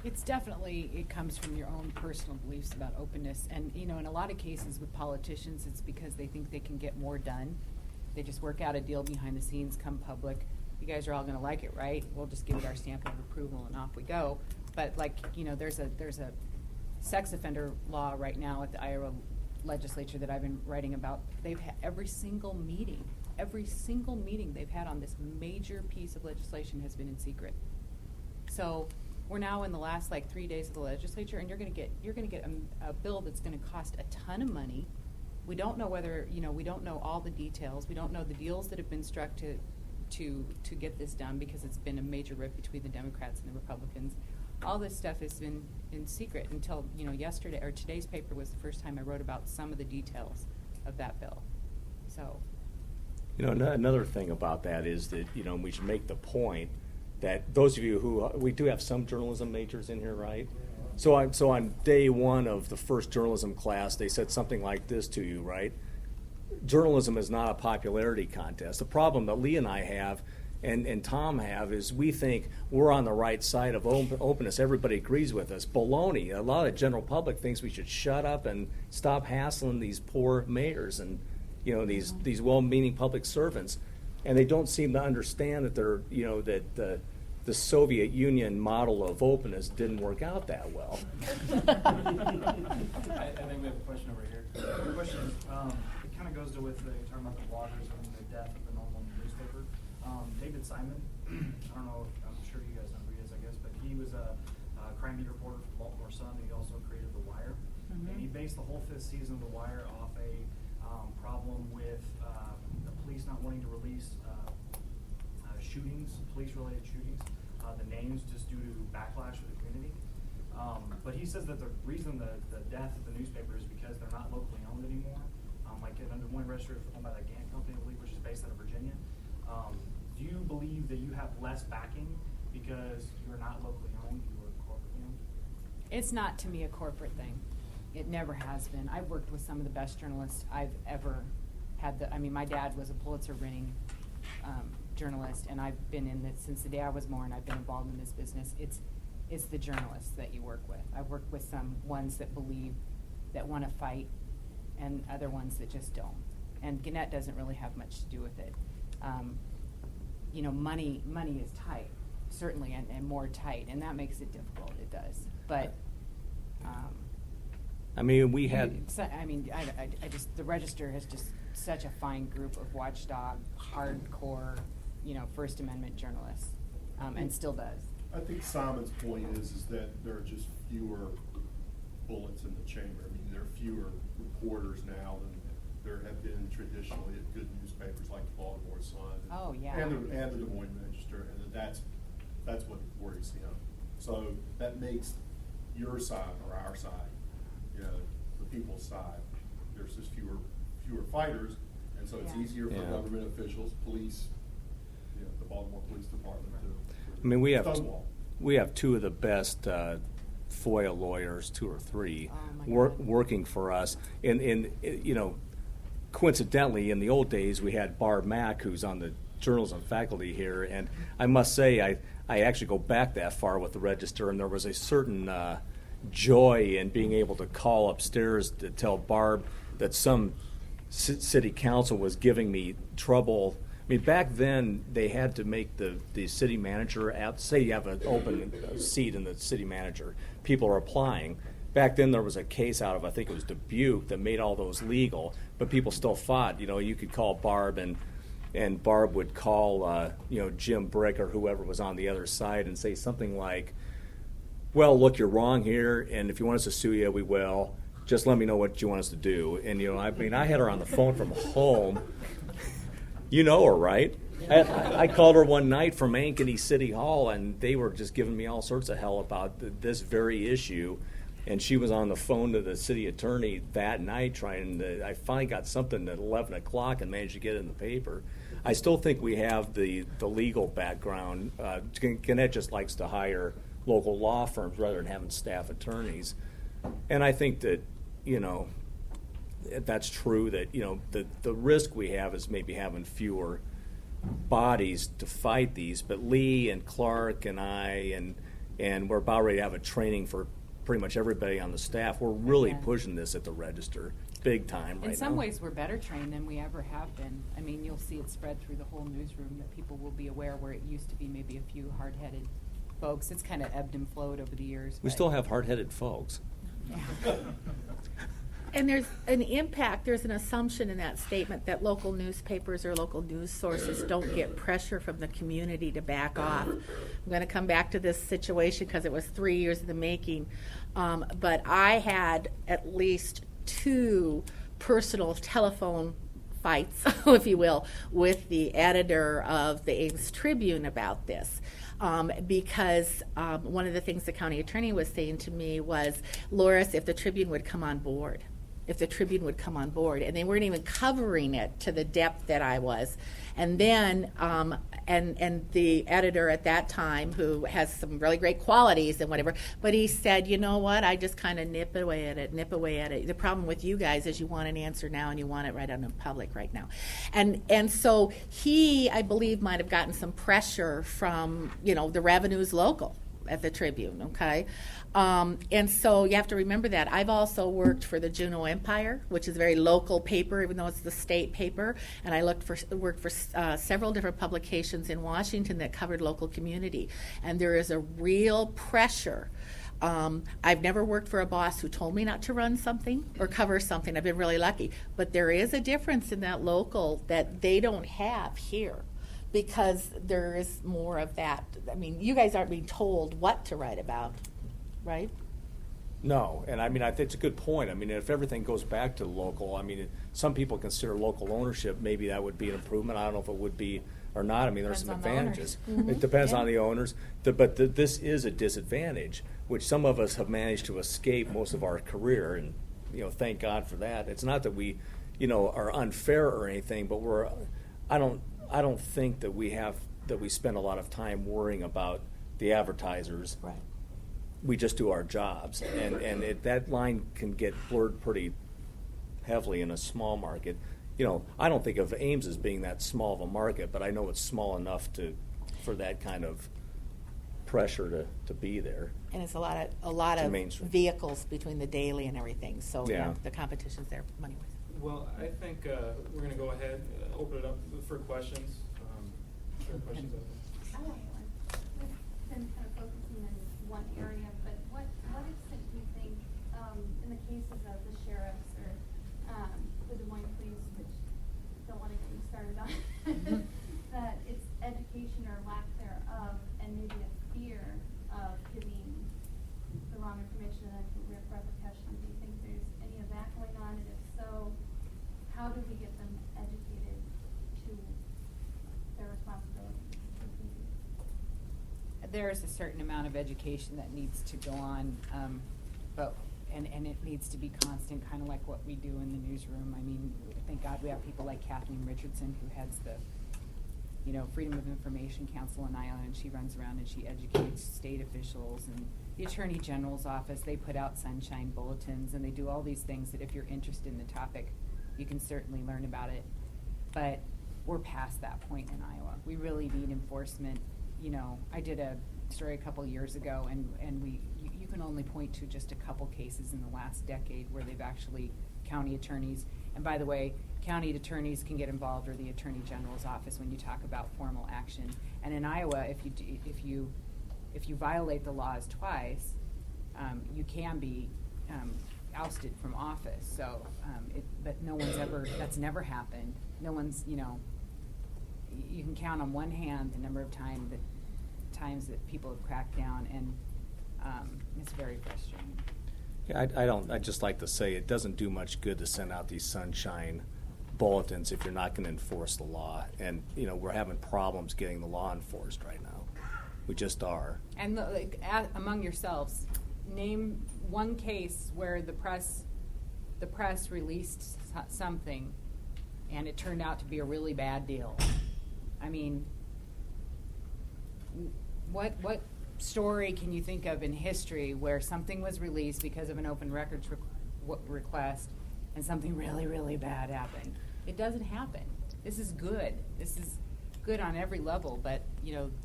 It's definitely, it comes from your own personal beliefs about openness. And, in a lot of cases with politicians, it's because they think they can get more done. They just work out a deal behind the scenes, come public. You guys are all going to like it, right? We'll just give it our stamp of approval and off we go. But there's a sex offender law right now at the Iowa legislature that I've been writing about. They've had every single meeting every single meeting they've had on this major piece of legislation has been in secret. So we're now in the last like 3 days of the legislature, and you're going to get a bill that's going to cost a ton of money. We don't know whether, we don't know all the details. We don't know the deals that have been struck to get this done, because it's been a major rift between the Democrats and the Republicans. All this stuff has been in secret until, yesterday or today's paper was the first time I wrote about some of the details of that bill. So. Another thing about that is that, we should make the point that those of you who, we do have some journalism majors in here, right? So on day one of the first journalism class, they said something like this to you, right? Journalism is not a popularity contest. The problem that Lee and I have and Tom have is we think we're on the right side of openness. Everybody agrees with us. Baloney. A lot of the general public thinks we should shut up and stop hassling these poor mayors and these well-meaning public servants, and they don't seem to understand that they're that the Soviet Union model of openness didn't work out that well. I think we have a question over here. The question is, it kind of goes to with talking about the bloggers and the death of the normal newspaper. David Simon, I don't know, I'm sure you guys know who he is, I guess, but he was a crime beat reporter for the Baltimore Sun, and he also created The Wire. Mm-hmm. And he based the whole 5th season of The Wire off a problem with the police not wanting to release shootings, police-related shootings, the names, just due to backlash with the community. But he says that the reason the death of the newspaper is because they're not locally owned anymore. Like the Des Moines Register is owned by the Gantt Company, I believe, which is based out of Virginia. Do you believe that you have less backing because you're not locally owned, you are corporately owned? It's not, to me, a corporate thing. It never has been. I've worked with some of the best journalists I've ever had. My dad was a Pulitzer-winning journalist, and I've been in this since the day I was born. I've been involved in this business. It's the journalists that you work with. I've worked with some ones that believe, that want to fight, and other ones that just don't. And Gannett doesn't really have much to do with it. Money is tight, certainly, and more tight, and that makes it difficult. It does, but. We had. I just the Register has just such a fine group of watchdog, hardcore, First Amendment journalists, and still does. I think Simon's point is that there are just fewer bullets in the chamber. There are fewer reporters now than there have been traditionally at good newspapers like the Baltimore Sun. And the Des Moines Register, and that's what worries him. So that makes your side or our side, the people's side. There's just fewer fighters, and so it's easier for government officials, police, the Baltimore Police Department to stonewall. We have two of the best FOIA lawyers, 2 or 3, working for us. And coincidentally, in the old days, we had Barb Mack, who's on the journalism faculty here, and I must say I actually go back that far with the Register, and there was a certain joy in being able to call upstairs to tell Barb that some city council was giving me trouble. Back then they had to make the city manager out. Say you have an open seat in the city manager, people are applying. Back then there was a case out of, I think it was Dubuque, that made all those legal, but people still fought. You could call Barb, and Barb would call Jim Brick or whoever was on the other side and say something like, well, look, you're wrong here, and if you want us to sue you, we will. Just let me know what you want us to do. And I had her on the phone from home. You know her, right? I called her one night from Ankeny City Hall, and they were just giving me all sorts of hell about this very issue. And she was on the phone to the city attorney that night I finally got something at 11 o'clock and managed to get it in the paper. I still think we have the legal background. Gannett just likes to hire local law firms rather than having staff attorneys. And I think that, that's true, that, the risk we have is maybe having fewer bodies to fight these. But Lee and Clark and I, and we're about ready to have a training for pretty much everybody on the staff. We're really pushing this at the Register big time right now. In some ways, we're better trained than we ever have been. You'll see it spread through the whole newsroom, that people will be aware where it used to be maybe a few hard-headed folks. It's kind of ebbed and flowed over the years. We still have hard-headed folks. Yeah. And there's an impact, there's an assumption in that statement that local newspapers or local news sources don't get pressure from the community to back off. I'm going to come back to this situation because it was 3 years in the making. But I had at least 2 personal telephone fights, if you will, with the editor of the Ames Tribune about this. Because one of the things the county attorney was saying to me was, Loris, if the Tribune would come on board, and they weren't even covering it to the depth that I was. And then, and the editor at that time, who has some really great qualities and whatever, but he said, you know what, I just kind of nip away at it. The problem with you guys is you want an answer now and you want it right out in public right now. And so he, I believe, might have gotten some pressure from, the revenues local at the Tribune, okay? And so you have to remember that. I've also worked for the Juneau Empire, which is a very local paper, even though it's the state paper, and I worked for several different publications in Washington that covered local community. And there is a real pressure. I've never worked for a boss who told me not to run something or cover something. I've been really lucky. But there is a difference in that local that they don't have here, because there is more of that. I mean, you guys aren't being told what to write about, right? No, and I think it's a good point. If everything goes back to local, some people consider local ownership, maybe that would be an improvement. I don't know if it would be or not. There's some advantages. It depends on the owners. But this is a disadvantage, which some of us have managed to escape most of our career, and thank God for that. It's not that we, are unfair or anything, but I don't think that we spend a lot of time worrying about the advertisers. Right. We just do our jobs, and that line can get blurred pretty heavily in a small market. I don't think of Ames as being that small of a market, but I know it's small enough for that kind of pressure to be there. And it's a lot of mainstream. vehicles between the daily and everything. So Yeah. the competition's there money-wise. Well, I think we're going to go ahead, open it up for questions. Sure, questions out there. I have one. We've been kind of focusing on one area, but what extent do you think, in the cases of the sheriffs or the Des Moines police, which don't want to get me started on, that it's education or lack thereof, and maybe a fear of giving the wrong information and repercussion? Do you think there's any of that going on? And if so, how do we get them educated to their responsibility? There's a certain amount of education that needs to go on, and it needs to be constant, kind of like what we do in the newsroom. Thank God we have people like Kathleen Richardson, who heads the Freedom of Information Council in Iowa, and she runs around and she educates state officials, and the Attorney General's office, they put out sunshine bulletins, and they do all these things that if you're interested in the topic, you can certainly learn about it. But we're past that point in Iowa. We really need enforcement. I did a story a couple years ago, and you can only point to just a couple cases in the last decade where they've actually, county attorneys, and by the way, county attorneys can get involved, or the Attorney General's office, when you talk about formal action. And in Iowa, if you violate the laws twice, you can be ousted from office. So, but that's never happened. No one's, you can count on one hand the number of times that people have cracked down, and it's very frustrating. Yeah, I'd just like to say it doesn't do much good to send out these sunshine bulletins if you're not going to enforce the law. And, we're having problems getting the law enforced right now. We just are. And among yourselves, name one case where the press released something and it turned out to be a really bad deal. What story can you think of in history where something was released because of an open records request and something really, really bad happened? It doesn't happen. This is good. This is good on every level, but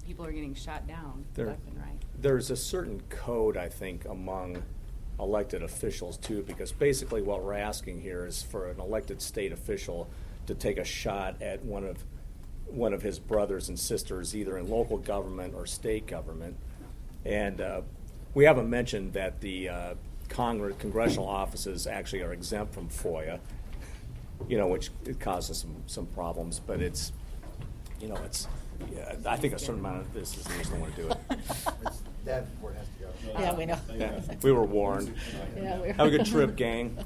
people are getting shot down left and right. There's a certain code, I think, among elected officials too, because basically what we're asking here is for an elected state official to take a shot at one of his brothers and sisters, either in local government or state government. And we haven't mentioned that the congressional offices actually are exempt from FOIA, which it causes some problems, but it's, I think a certain amount of this is the reason I want to do it. Davenport has to go. Yeah, we know. Yeah, we were warned. Yeah, we Have a good trip, gang.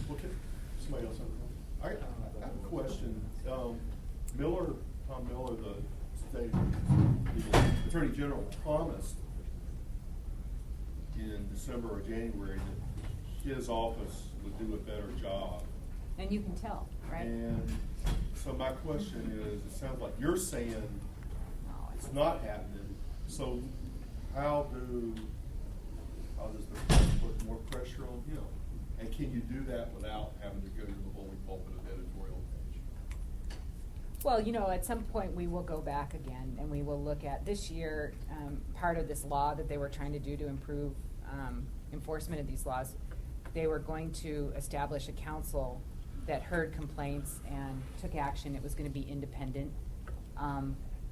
Okay, somebody else have a comment? I have a question. Tom Miller, the Attorney General promised in December or January that his office would do a better job. And you can tell, right? And so my question is, it sounds like you're saying it's not happening, so how does the press put more pressure on him? And can you do that without having to go to the bully pulpit of editorial page? Well, at some point we will go back again and we will look at this year, part of this law that they were trying to do to improve enforcement of these laws. They were going to establish a council that heard complaints and took action. It was going to be independent.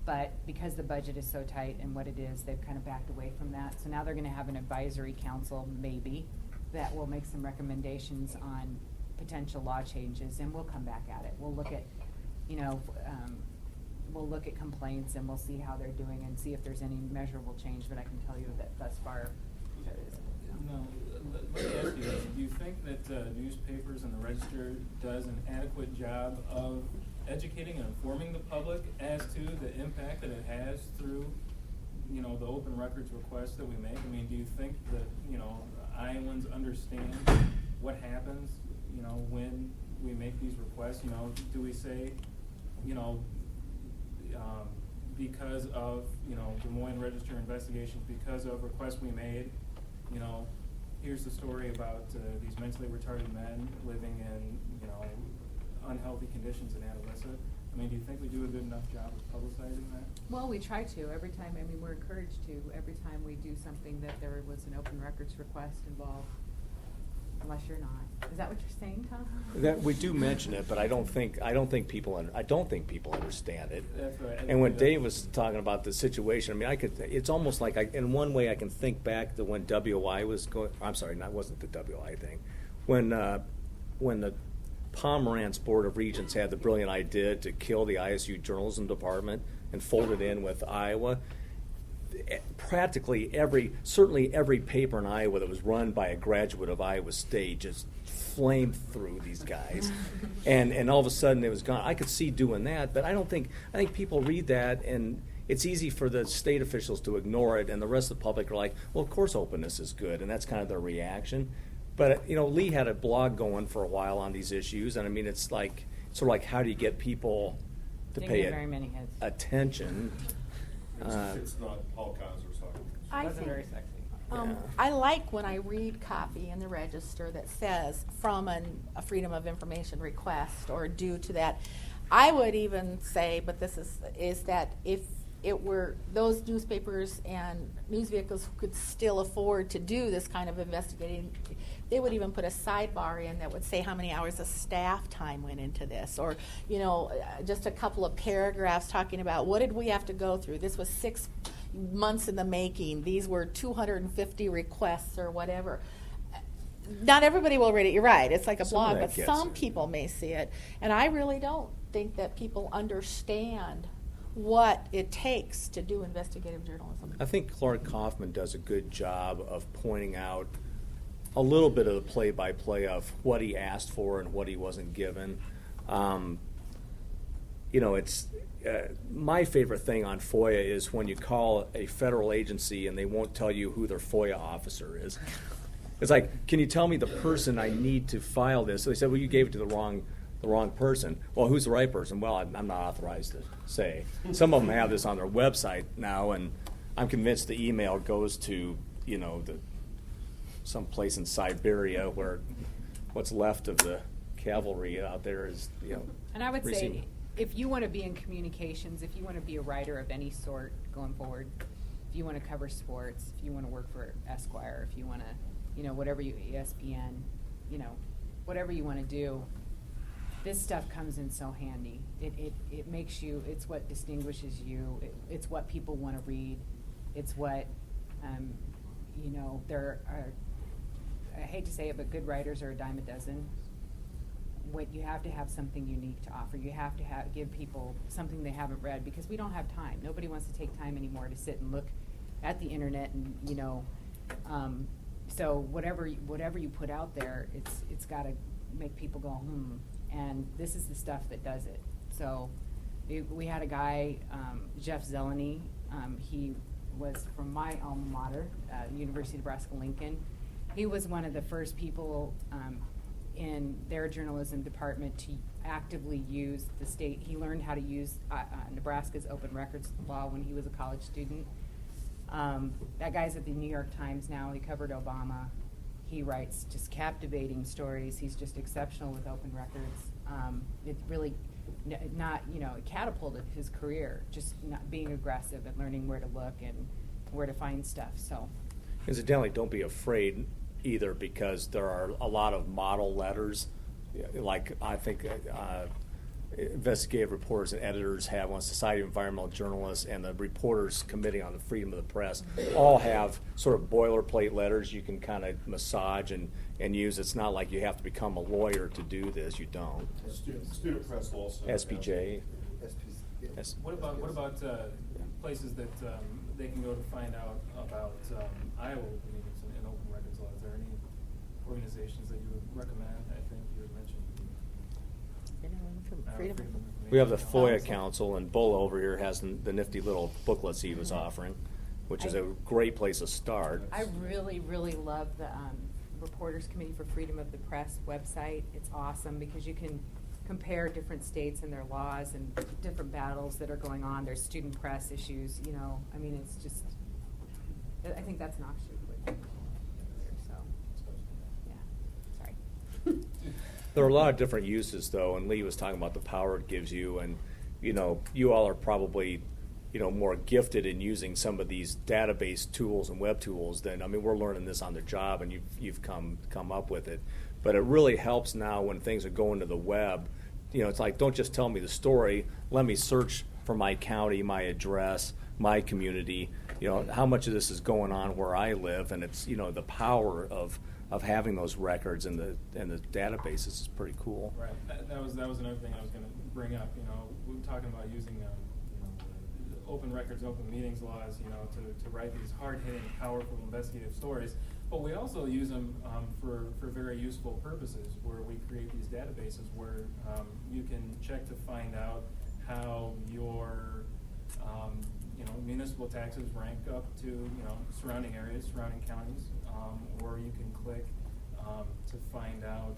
But because the budget is so tight and what it is, they've kind of backed away from that. So now they're going to have an advisory council, maybe, that will make some recommendations on potential law changes, and we'll come back at it. We'll look at, we'll look at complaints and we'll see how they're doing and see if there's any measurable change. But I can tell you that thus far, there isn't. No, let me ask you this. Do you think that newspapers and the Register does an adequate job of educating and informing the public as to the impact that it has through, the open records requests that we make? I mean, do you think that, Iowans understand what happens, when we make these requests? Do we say, because of, Des Moines Register investigations, because of requests we made, here's the story about these mentally retarded men living in, unhealthy conditions in Adolissa. I mean, do you think we do a good enough job of publicizing that? Well, we try to every time. I mean, we're encouraged to every time we do something that there was an open records request involved. Unless you're not. Is that what you're saying, Tom? That we do mention it, but I don't think people understand it. That's right. And when Dave was talking about the situation, I mean, it's almost like in one way I can think back to when WI was going. I'm sorry, it wasn't the WI thing. When the Pomerantz Board of Regents had the brilliant idea to kill the ISU journalism department and fold it in with Iowa. Practically certainly every paper in Iowa that was run by a graduate of Iowa State just flamed through these guys, and all of a sudden it was gone. I could see doing that, but I think people read that and it's easy for the state officials to ignore it, and the rest of the public are like, well, of course openness is good, and that's kind of their reaction. But Lee had a blog going for a while on these issues, and I mean it's like sort of like how do you get people to Didn't pay get very many hits. attention? It's not Paul Kaiser's argument. I Wasn't think, very sexy. Yeah. I like when I read copy in the Register that says from a Freedom of Information request or due to that. I would even say, but this is that if it were those newspapers and news vehicles who could still afford to do this kind of investigating, they would even put a sidebar in that would say how many hours of staff time went into this, or just a couple of paragraphs talking about what did we have to go through. This was 6 months in the making. These were 250 requests or whatever. Not everybody will read it. You're right. It's like a Some of blog, that but gets some it. people may see it, and I really don't think that people understand what it takes to do investigative journalism. I think Clark Kaufman does a good job of pointing out a little bit of the play-by-play of what he asked for and what he wasn't given. It's my favorite thing on FOIA is when you call a federal agency and they won't tell you who their FOIA officer is. It's like, can you tell me the person I need to file this? So they said, well, you gave it to the wrong person. Well, who's the right person? Well, I'm not authorized to say. Some of them have this on their website now, and I'm convinced the email goes to, some place in Siberia where what's left of the cavalry out there is, And I would say, receiving. if you want to be in communications, if you want to be a writer of any sort going forward, if you want to cover sports, if you want to work for Esquire, if you want to, whatever ESPN, whatever you want to do, this stuff comes in so handy. It makes you, it's what distinguishes you. It's what people want to read. It's what, you know, there are, I hate to say it, but good writers are a dime a dozen. What you have to have something unique to offer. You have to give people something they haven't read, because we don't have time. Nobody wants to take time anymore to sit and look at the internet, and you know, so whatever you put out there, it's got to make people go and this is the stuff that does it. So we had a guy, Jeff Zeleny. He was from my alma mater, University of Nebraska-Lincoln. He was one of the first people in their journalism department to actively use the state. He learned how to use Nebraska's open records law when he was a college student. That guy's at the New York Times now. He covered Obama. He writes just captivating stories. He's just exceptional with open records. It really not, you know, it catapulted his career, just not being aggressive and learning where to look and where to find stuff. So, incidentally, don't be afraid either, because there are a lot of model letters, like I think investigative reporters and editors have on Society of Environmental Journalists, and the Reporters Committee on the Freedom of the Press all have sort of boilerplate letters you can kind of massage and use. It's not like you have to become a lawyer to do this. You don't. Student press also. SPJ. SPC. What about places that they can go to find out about Iowa open meetings and open records law? Is there any organizations that you would recommend? I think you had mentioned. Freedom. We have the FOIA Council, and Bull over here has the nifty little booklets he was offering, which is a great place to start. I really, really love the Reporters Committee for Freedom of the Press website. It's awesome because you can compare different states and their laws and different battles that are going on. There's student press issues, you know. I mean, it's just, I think that's an offshoot of it. So, yeah, sorry. There are a lot of different uses, though, and Lee was talking about the power it gives you, and you know, you all are probably, you know, more gifted in using some of these database tools and web tools than, I mean, we're learning this on the job, and you've come up with it, but it really helps now when things are going to the web. You know, it's like, don't just tell me the story. Let me search for my county, my address, my community. You know, how much of this is going on where I live, and it's, you know, the power of having those records and the databases is pretty cool. Right. That was another thing I was going to bring up. You know, we were talking about using you know, the open records, open meetings laws, you know, to write these hard-hitting, powerful investigative stories. But we also use them for very useful purposes, where we create these databases where you can check to find out how your you know, municipal taxes rank up to, you know, surrounding areas, surrounding counties, or you can click to find out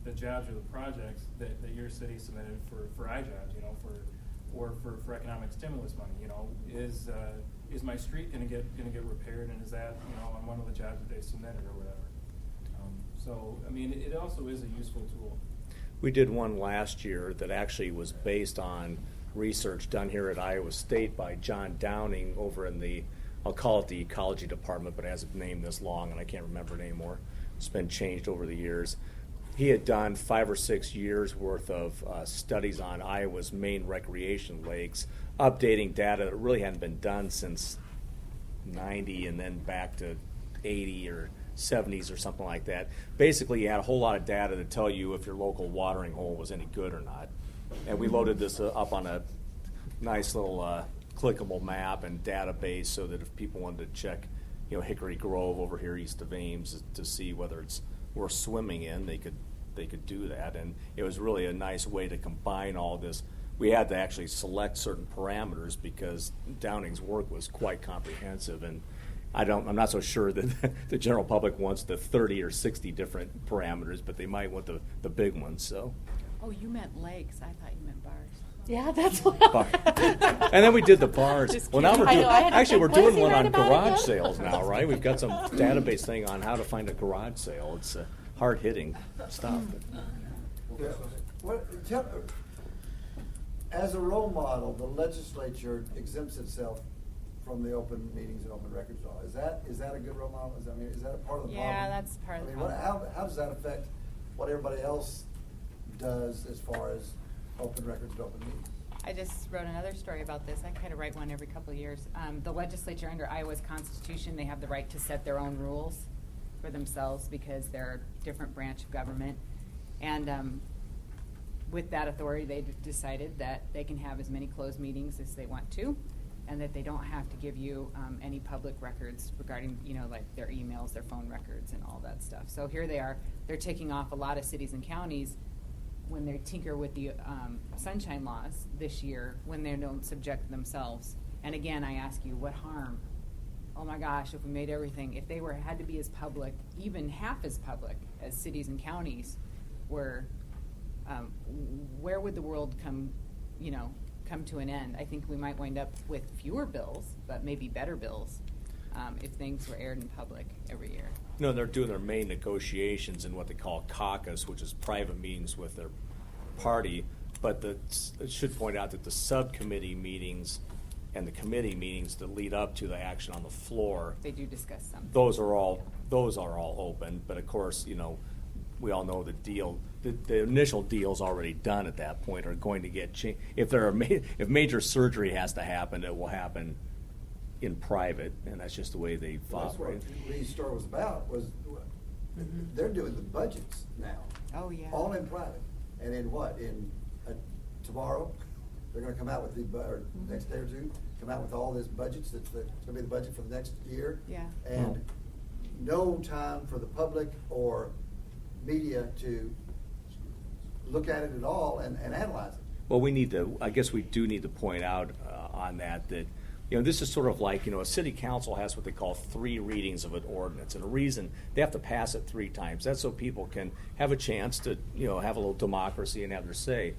the jobs or the projects that your city submitted for iJobs, you know, for economic stimulus money. You know, is my street going to get repaired, and is that, you know, on one of the jobs that they submitted or whatever. So I mean, it also is a useful tool. We did one last year that actually was based on research done here at Iowa State by John Downing over in the, I'll call it the ecology department, but it hasn't named this long and I can't remember it anymore. It's been changed over the years. He had done 5 or 6 years worth of studies on Iowa's main recreation lakes, updating data that really hadn't been done since 90 and then back to 80 or 70s or something like that. Basically, you had a whole lot of data to tell you if your local watering hole was any good or not. And we loaded this up on a nice little clickable map and database so that if people wanted to check, you know, Hickory Grove over here east of Ames to see whether it's worth swimming in, they could do that. And it was really a nice way to combine all this. We had to actually select certain parameters because Downing's work was quite comprehensive, and I'm not so sure that the general public wants the 30 or 60 different parameters, but they might want the big ones. So. Oh, you meant lakes. I thought you meant bars. Yeah, that's what. Bar. And then we did the bars. Just Well, now we're kidding. doing, I know, I had to actually think, we're what is doing he one right on about garage again? sales now, right? We've got some database thing on how to find a garage sale. It's hard hitting stuff. Yeah. As a role model, the legislature exempts itself from the open meetings and open records law. Is that a good role model? Is that a part of the problem? Yeah, that's part of the problem. How does that affect what everybody else does as far as open records and open meetings? I just wrote another story about this. I kind of write one every couple of years. The legislature under Iowa's constitution, they have the right to set their own rules for themselves because they're a different branch of government. And with that authority, they decided that they can have as many closed meetings as they want to, and that they don't have to give you any public records regarding, like their emails, their phone records, and all that stuff. So here they are. They're taking off a lot of cities and counties when they tinker with the sunshine laws this year, when they don't subject themselves. And again, I ask you, what harm? Oh my gosh, if we made everything, if they had to be as public, even half as public as cities and counties were, where would the world come to an end? I think we might wind up with fewer bills, but maybe better bills, if things were aired in public every year. They're doing their main negotiations in what they call caucus, which is private meetings with their party. But I should point out that the subcommittee meetings and the committee meetings that lead up to the action on the floor, They do discuss some. those are all open. But of course, we all know the deal. The initial deal's already done at that point, are going to get changed. If major surgery has to happen, it will happen in private, and that's just the way they Well, that's what operate. Lee's story was about, they're doing the budgets now. Oh, yeah. All in private. And in what, tomorrow, they're gonna come out with or next day or two, come out with all this budgets, it's gonna be the budget for the next year. Yeah. And no time for the public or media to look at it at all and analyze it. Well, I guess we do need to point out on that, this is sort of like, a city council has what they call 3 readings of an ordinance. And the reason they have to pass it 3 times, that's so people can have a chance to, have a little democracy and have their say.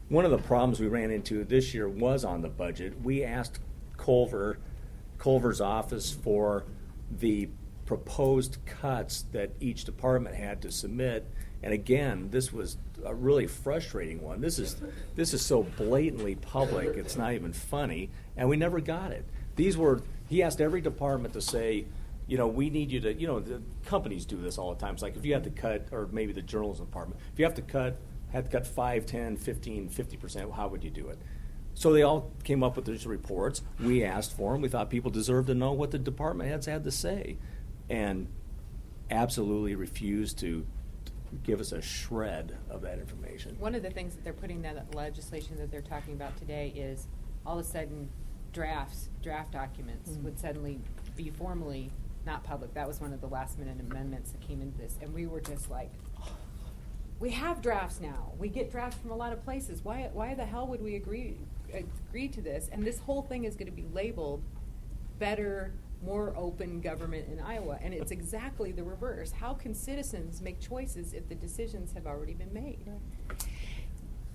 One of the problems we ran into this year was on the budget. We asked Culver's office for the proposed cuts that each department had to submit. And again, this was a really frustrating one. This is so blatantly public, it's not even funny, and we never got it. He asked every department to say, we need you to, the companies do this all the time. It's like if you have to cut, or maybe the journalism department, if you have to cut 5, 10, 15, 50%, how would you do it? So they all came up with these reports. We asked for them. We thought people deserved to know what the department heads had to say, and absolutely refused to give us a shred of that information. One of the things that they're putting that legislation that they're talking about today is all of a sudden draft documents would suddenly be formally not public. That was one of the last minute amendments that came into this, and we were just like, we have drafts now. We get drafts from a lot of places. Why the hell would we agree to this? And this whole thing is going to be labeled better, more open government in Iowa, and it's exactly the reverse. How can citizens make choices if the decisions have already been made?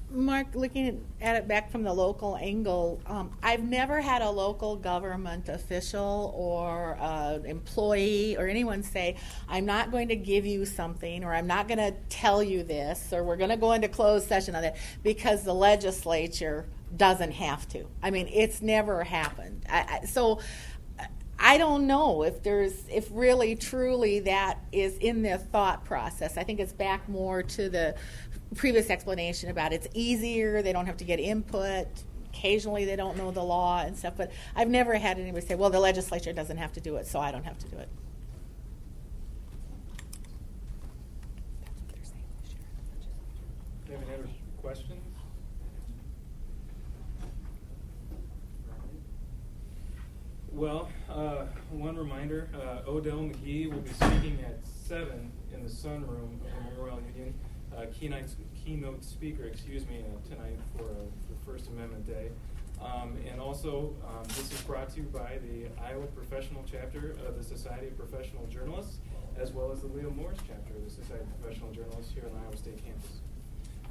Mark, looking at it back from the local angle, I've never had a local government official or employee or anyone say, I'm not going to give you something, or I'm not going to tell you this, or we're going to go into closed session on it because the legislature doesn't have to. I mean, it's never happened. So I don't know if really truly that is in their thought process. I think it's back more to the previous explanation about it's easier, they don't have to get input, occasionally they don't know the law and stuff, but I've never had anybody say, well, the legislature doesn't have to do it, so I don't have to do it. That's what they're saying this year. Do you have any other questions? Well, one reminder, Odell McGee will be speaking at 7 in the sunroom of the Memorial Union. Keynote speaker, tonight for First Amendment Day. And also, this is brought to you by the Iowa Professional Chapter of the Society of Professional Journalists, as well as the Leo Morris Chapter of the Society of Professional Journalists here on the Iowa State campus.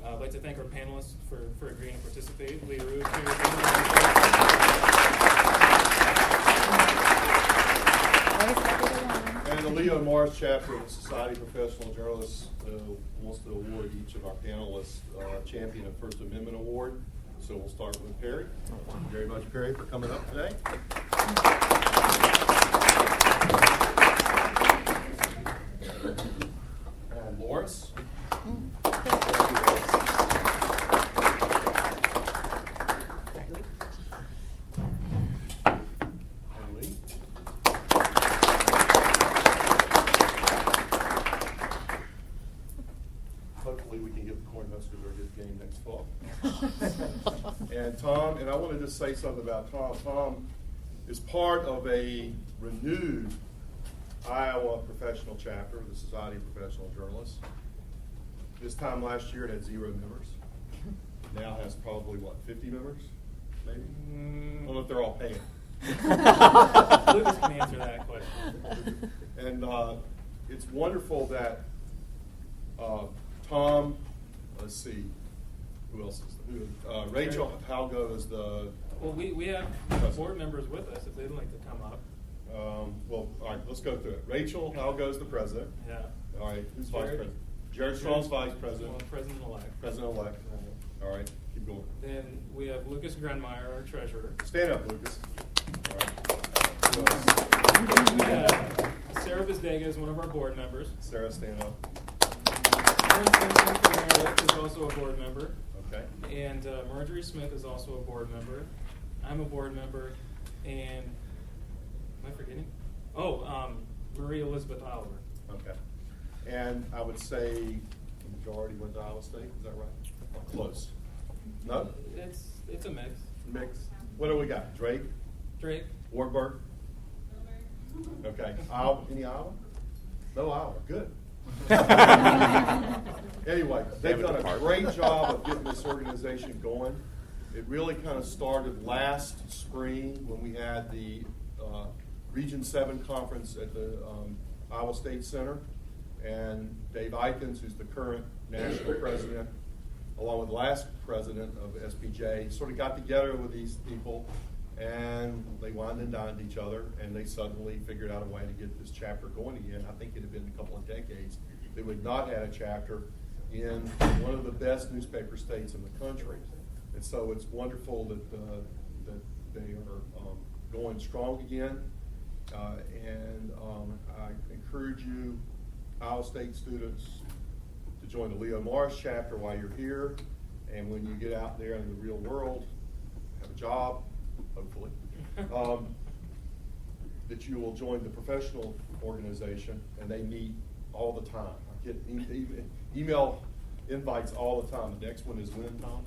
I'd like to thank our panelists for agreeing to participate. Leah Roos And the Leo Morris Chapter of the Society of Professional Journalists wants to award each of our panelists Champion of First Amendment Award. So we'll start with Perry. Thank you very much, Perry, for coming up today. And Lawrence. Tom, and I want to just say something about Tom. Tom is part of a renewed Iowa professional chapter of the Society of Professional Journalists. This time last year it had 0 members. Now has probably, 50 members? Maybe? I don't know if they're all paying. Lucas can answer that question. And it's wonderful that Tom, let's see, who else is Rachel Halgo is the. Well, we have board members with us if they'd like to come up. Well, all right, let's go through it. Rachel Halgo is the president. Yeah. All right, who's vice Jared. president? Jared Strong's vice president. Well, president-elect. President-elect. Right. All right, keep going. Then we have Lucas Grunmeyer, our treasurer. Stand up, Lucas. All right. Who We else? have Sarah Vizdega is one of our board members. Sarah, stand up. Aaron Simpson from Meredith is also a board member. Okay. And Marjorie Smith is also a board member. I'm a board member. And am I forgetting? Oh, Marie Elizabeth Oliver. Okay. And I would say the majority went to Iowa State. Is that right? Close. No? It's a mix. Mix. What do we got? Drake? Drake. Wartburg? Okay. Iowa? Any Iowa? No Iowa. Good. Anyway, they've done a great job of getting this organization going. It really kind of started last spring when we had the Region 7 conference at the Iowa State Center. And Dave Eikens, who's the current national president, along with the last president of SPJ, sort of got together with these people, and they wined and dined each other, and they suddenly figured out a way to get this chapter going again. I think it had been a couple of decades they would not had a chapter in one of the best newspaper states in the country. And so it's wonderful that they are going strong again. And I encourage you, Iowa State students, to join the Leo Morris chapter while you're here. And when you get out there in the real world, have a job, hopefully, that you will join the professional organization, and they meet all the time. I get email invites all the time. The next one is when, Tom?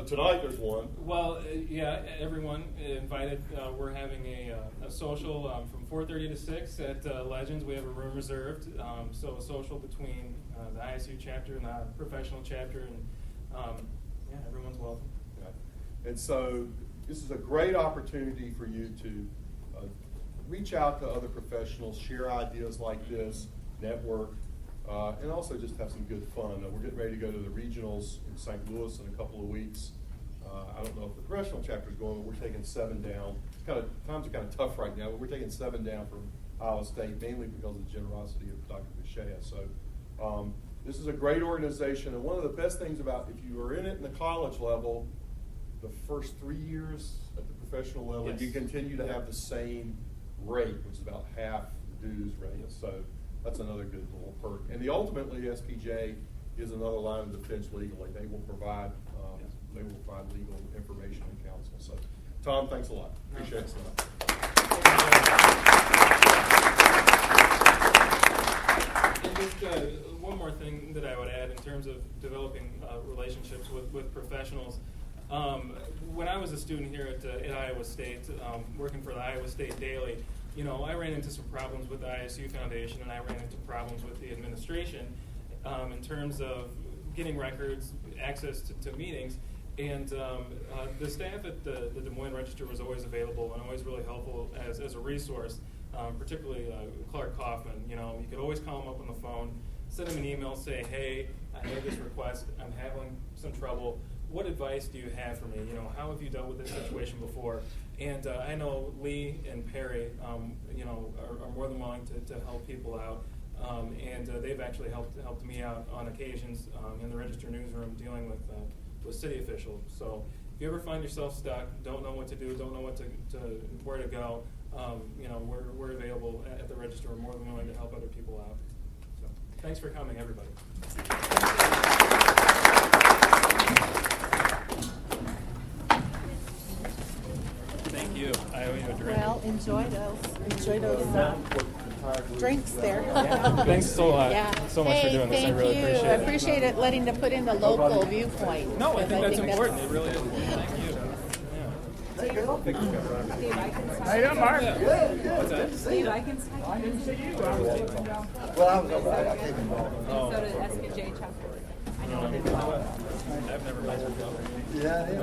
Tonight there's one. Well, yeah, everyone invited. We're having a social from 4:30 to 6 at Legends. We have a room reserved. So a social between the ISU chapter and the professional chapter, and yeah, everyone's welcome. Yeah. And so this is a great opportunity for you to reach out to other professionals, share ideas like this, network, and also just have some good fun. We're getting ready to go to the regionals in St. Louis in a couple of weeks. I don't know if the professional chapter is going, but we're taking 7 down. Times are kind of tough right now, but we're taking 7 down from Iowa State, mainly because of the generosity of Dr. Bishea. So this is a great organization, and one of the best things about if you are in it in the college level, the first 3 years at the professional level, Yes. you continue to have the same rate, which is about half the dues rate. So that's another good little perk. And ultimately, SPJ is another line of defense legally. They will provide legal information and counsel. So, Tom, thanks a lot. Appreciate it. And just one more thing that I would add in terms of developing relationships with professionals. When I was a student here at Iowa State, working for the Iowa State Daily, I ran into some problems with the ISU Foundation, and I ran into problems with the administration in terms of getting records, access to meetings. And the staff at the Des Moines Register was always available and always really helpful as a resource, particularly Clark Kaufman. You could always call him up on the phone, send him an email, say, hey, I have this request, I'm having some trouble. What advice do you have for me? How have you dealt with this situation before? And I know Lee and Perry, are more than willing to help people out. And they've actually helped me out on occasions in the Register newsroom dealing with city officials. So if you ever find yourself stuck, don't know what to do, don't know where to go, we're available at the Register. We're more than willing to help other people out. So thanks for coming, everybody. Thank you. I owe you a drink. Well, enjoy those drinks there. Thanks so much Yeah. so much for doing this. I Thank really you. appreciate I it. appreciate it letting to put in the local viewpoint. No, I think that's because important. It really is important. Thank you. Yeah. How you doing, Mark? Good. Steve, I can sign. Well, I was over. I came in. So did SKJ chapter. I know. I've never met her. Yeah, it is.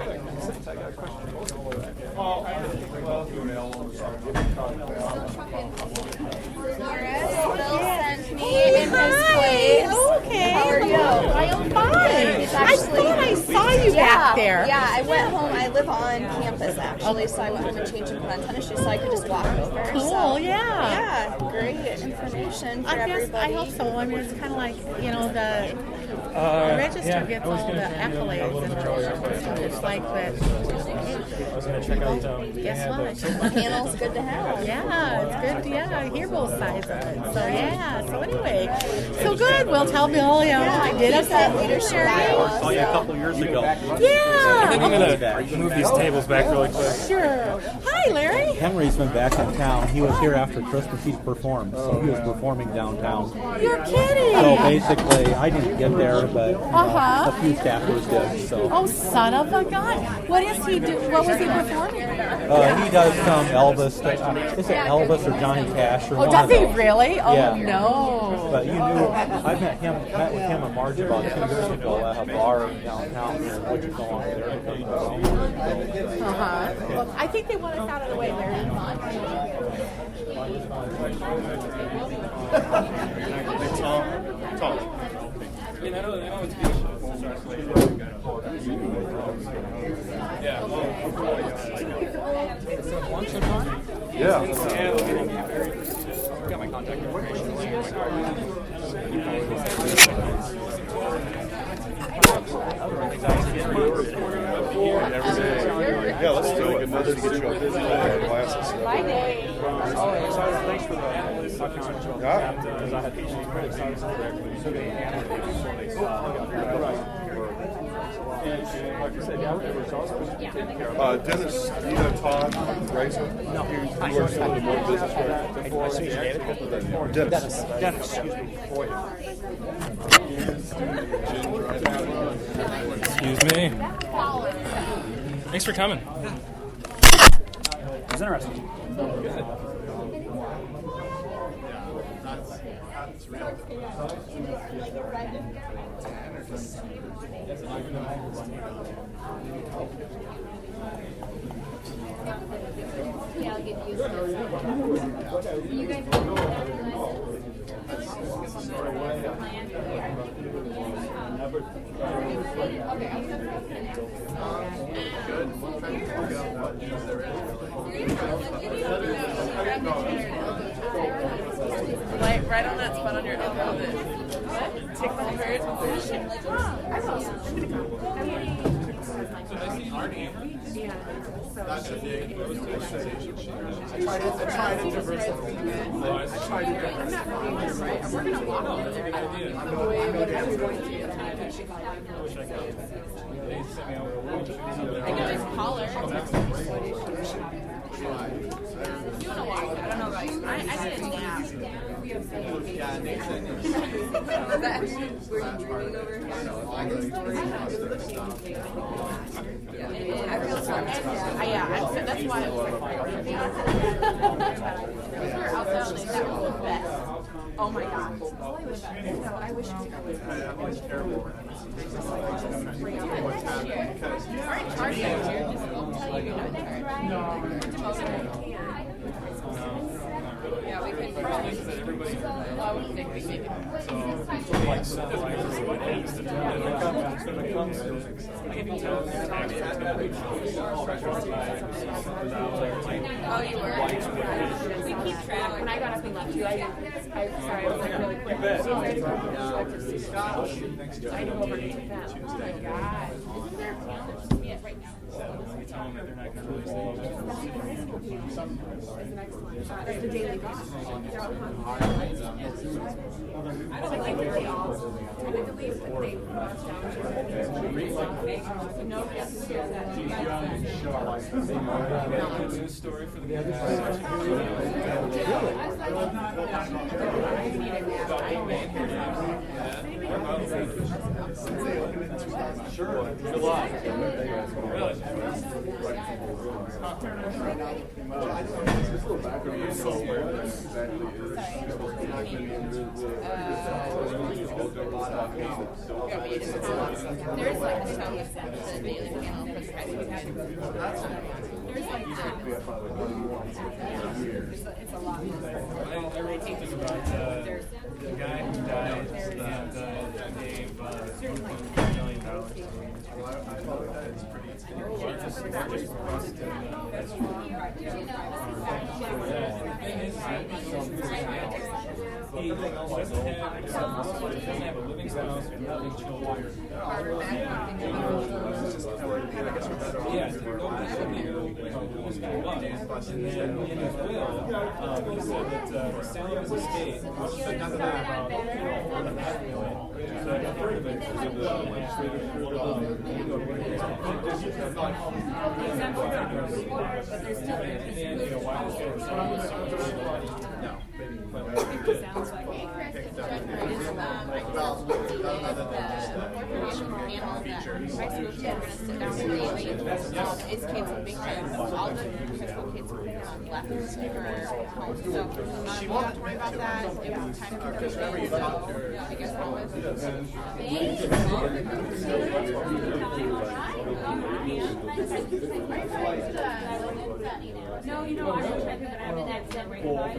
Bill sent me in his place. Okay. How are you? I am fine. I thought I saw you back there. Yeah, I went home. I live on campus actually, so I went home and changed and put on tennis shoes so I could just walk over. Cool, so, yeah. Yeah, great information for I guess, everybody. I hope so. I mean, it's kind of like, you know, the register gets all the accolades and all. It's like that. I was going to check out. Guess what? Panel's good to have. Yeah, it's good. Yeah, I hear both sides of it. So yeah. So anyway, so good. We'll tell Bill. You know, I did He's at Leadership Iowa. Saw you a couple years ago. Yeah. I'm going to move these tables back really quick. Sure. Hi, Larry. Henry's been back in town. He was here after Christmas. He's performed, so he was performing downtown. You're kidding. So basically, I didn't get there, but Uh-huh. a few staffers did. So Oh, son of a gun! What is he do? What was he performing? he does some Elvis. Is it Elvis or Johnny Cash or Oh, one does of he those. really? Oh Yeah. no! But you knew I met with him and Marge about 2 years ago at a bar downtown here in Wichita over there. Uh-huh. Well, I think they want us out of the way, Larry. I know it's beautiful. Got my contact Yeah, let's do it. Let's get you up there. Glasses. Thanks for the Yeah. because I had pretty excited before they like I said, Dennis, you know Todd Grayson? No. He works for the Board of Business Credit. Dennis. Dennis, excuse me. Excuse me. Thanks for coming. It was interesting. Good. Yeah, I'll get used to it. You guys Right on that spot on your elbow. Take the bird. I can just call her. You want to walk? I don't know about you. I did a nap. That were you dreaming over here? I feel sorry. Yeah, that's why I was like, we were outside all night. That was the best. Oh my god. No, I wish we could. Aren't charging you. Just tell you you're not there. Yeah, we can probably. I would think we make it. Oh, you were? We keep track. When I got up and left you, sorry, I was like really quick. I know over to that. Oh my god. Isn't there yeah, right now? The Daily Gospel. I don't like very often. Technically, but they put us down to no, yes, News story for the Sure. Good luck. Really? There's like some the daily panel for the high school guys. There's like it's a lot. I wrote something about the guy who died and gave $1.3 million. He doesn't have a living spouse and nothing children. Yes, nobody knew who this guy was. And then in his will, he said that the sale of his estate, which said nothing about $4.5 million. So a third of it was of the and you know why this guy was selling his security. No. Sounds like a lot. I just spoke to the corporation panel that high school kids are going to sit down with daily. It's kids with big kids. All the high school kids left or home. So we don't have to worry about that. It was time confusion. So I guess that was. No, you know, I'm just trying to think that I'm in that step right now.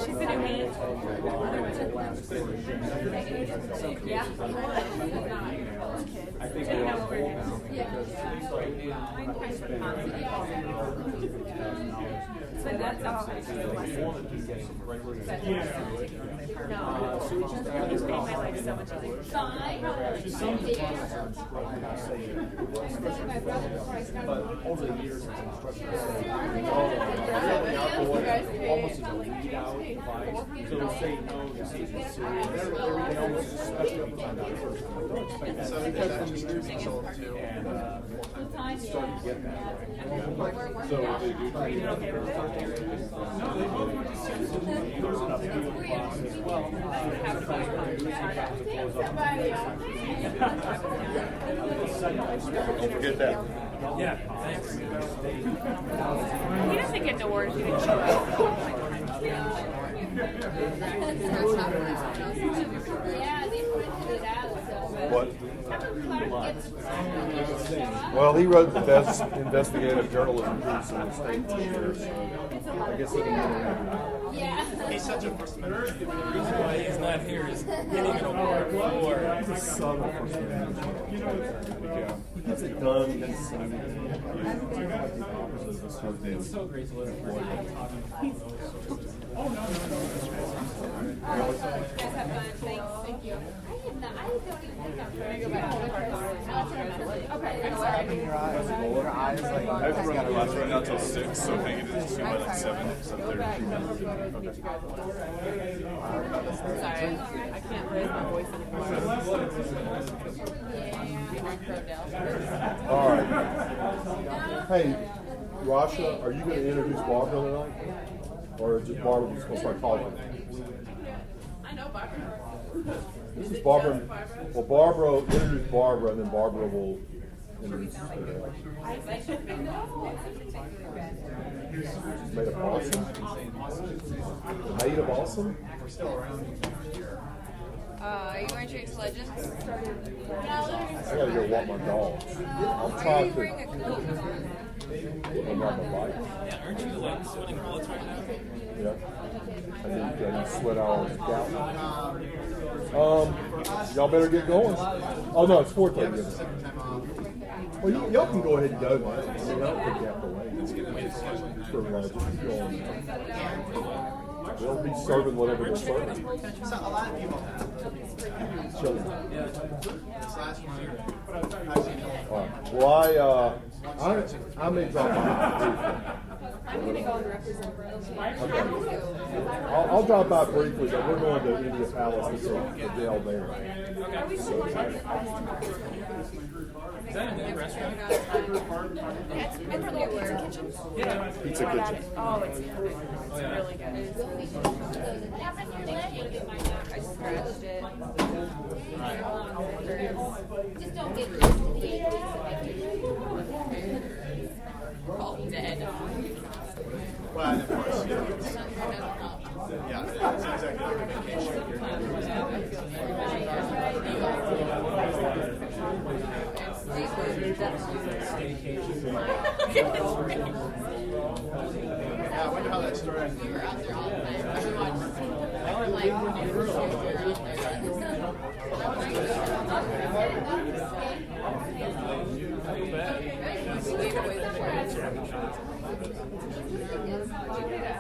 She's gonna meet. Yeah. I think we all So that's all. It's made my life so much But over the years, it's almost as a lead out advice. So they'll say no, this isn't serious. Everything almost is special. Don't expect that. So because from the years it's sold too. And starting to get that. So they do try to get okay with Get that. Yeah, thanks. He doesn't get the award if he didn't show up. Yeah, they printed it out, so. What? Clark gets. Well, he wrote the best investigative journalism piece in the state this year, so I guess he can. Yeah. He's such a first amendment. The reason why he's not here is getting an award for. He's a son of First Amendment. He gets it done. He gets it done. It's so great to listen to him talking about those. All right, you guys have fun. Thank you. I don't even think I'm going to go back to the okay. Your eyes like I have to run the class right now till 6, so hang it is 2 minutes 7, 7:30. Sorry, I can't raise my voice anymore. All right. Hey, Rasha, are you going to introduce Barbara tonight? Or just Barbara was supposed to start talking? I know Barbara. This is Barbara. Well, Barbara, introduce Barbara, and then Barbara will introduce her. Made of awesome? Made of awesome? Are you going to drink Legends? I gotta go walk my dog. I'm trying to. Bring a coat. I'm not gonna lie. Yeah, aren't you like sweating bullets right now? Yeah. I need sweat out on the scalp. Y'all better get going. Oh no, it's 4:30. Well, y'all can go ahead and go, man. I mean, I don't think you have to wait. For lunch. They'll be serving whatever they're serving. So a lot of people have. Chilling. This last one. All right. Well, I may drop by. I'm going to go and represent Okay. I'll drop by briefly, but we're going to India Palace to the jail there. Is that a new restaurant? It's a little pizza kitchen. Yeah. Pizza kitchen. Oh, it's really good. I scratched it. Just don't get all dead. Well, and of course, you know, it's, yeah, it's not exactly like a vacation. Yeah, I wonder how that started. We were out there all the time. Everyone,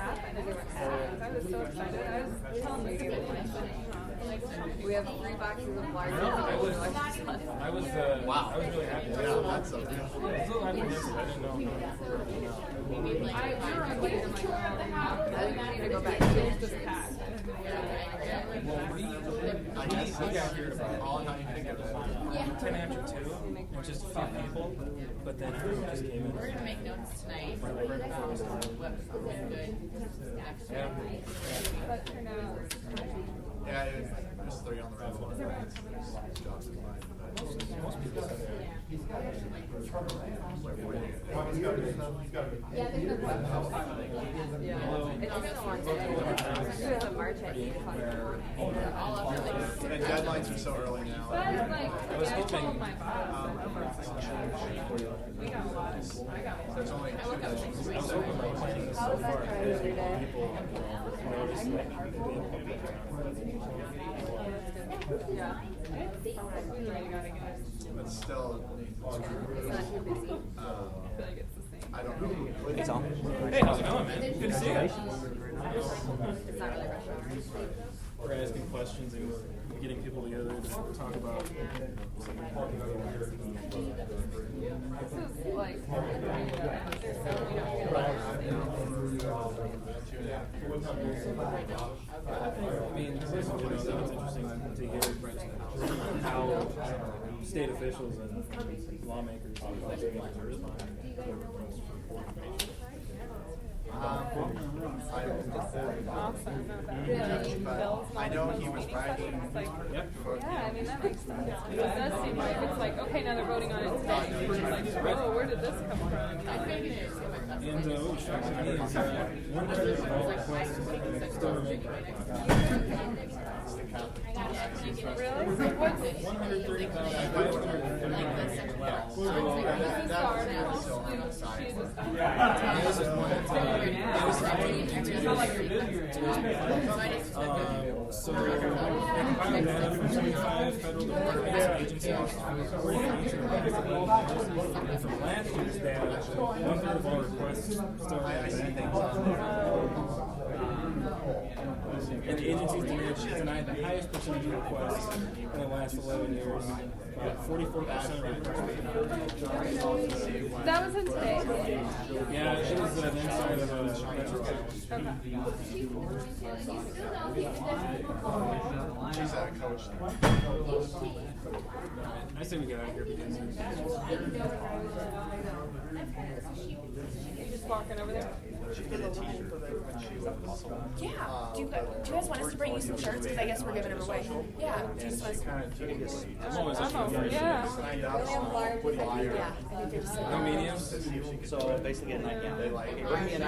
I was so excited. I was telling you. We have 3 boxes of large. I was Wow. I was really happy. Yeah, that's so good. I was a little apprehensive. I didn't know. We were like, I need to go back. It's just packed. I guess I got here about all how you think of it. 10 after 2, and just a few people, but then everyone just came in. we're gonna make notes tonight. What was good? Yeah. That turned out. Yeah, there's 3 on the road. Most people said that. Yeah, there's no question. Yeah. It's been a long time. We have a March at 8 o'clock. All of it. And deadlines are so early now. But I'm like, I was I told hoping- my boss. We got a lot. I got one. There's only 2 I was hoping by planning this so far, people noticed like Yeah. We really gotta get it. But still, It's not too busy. I feel like it's the same. I don't know. Hey, Tom. Hey, how's it going, man? Good to see you. It's not really rush hour. We're asking questions and we're getting people together to talk about something. This is like, I mean, it's interesting to hear how state officials and lawmakers are responding to requests for information. I know he was writing. yeah, I mean, that makes sense. It does seem like it's like, okay, now they're voting on it today. It's like, oh, where did this come from? And what strikes me is one part of all requests is still remain. Really? Like, what's 130,500. Wow. So this is our she's a yeah, this is one that's so they compiled data from 25 federal departments and agencies reporting each of and from last year's data, 1/3 of all requests still have things on there. And the agencies denied the highest percentage of requests in the last 11 years. 44% of requests. that was in today? Yeah, it was an inside of a metro. She's a coach. I say we get out of here because You just walking over there? Yeah. Do you guys want us to bring you some shirts? Because I guess we're giving them away. Yeah. Do you just want us I'm always I'm over, yeah. no mediums. So basically a nightgown. They like, hey, bring me a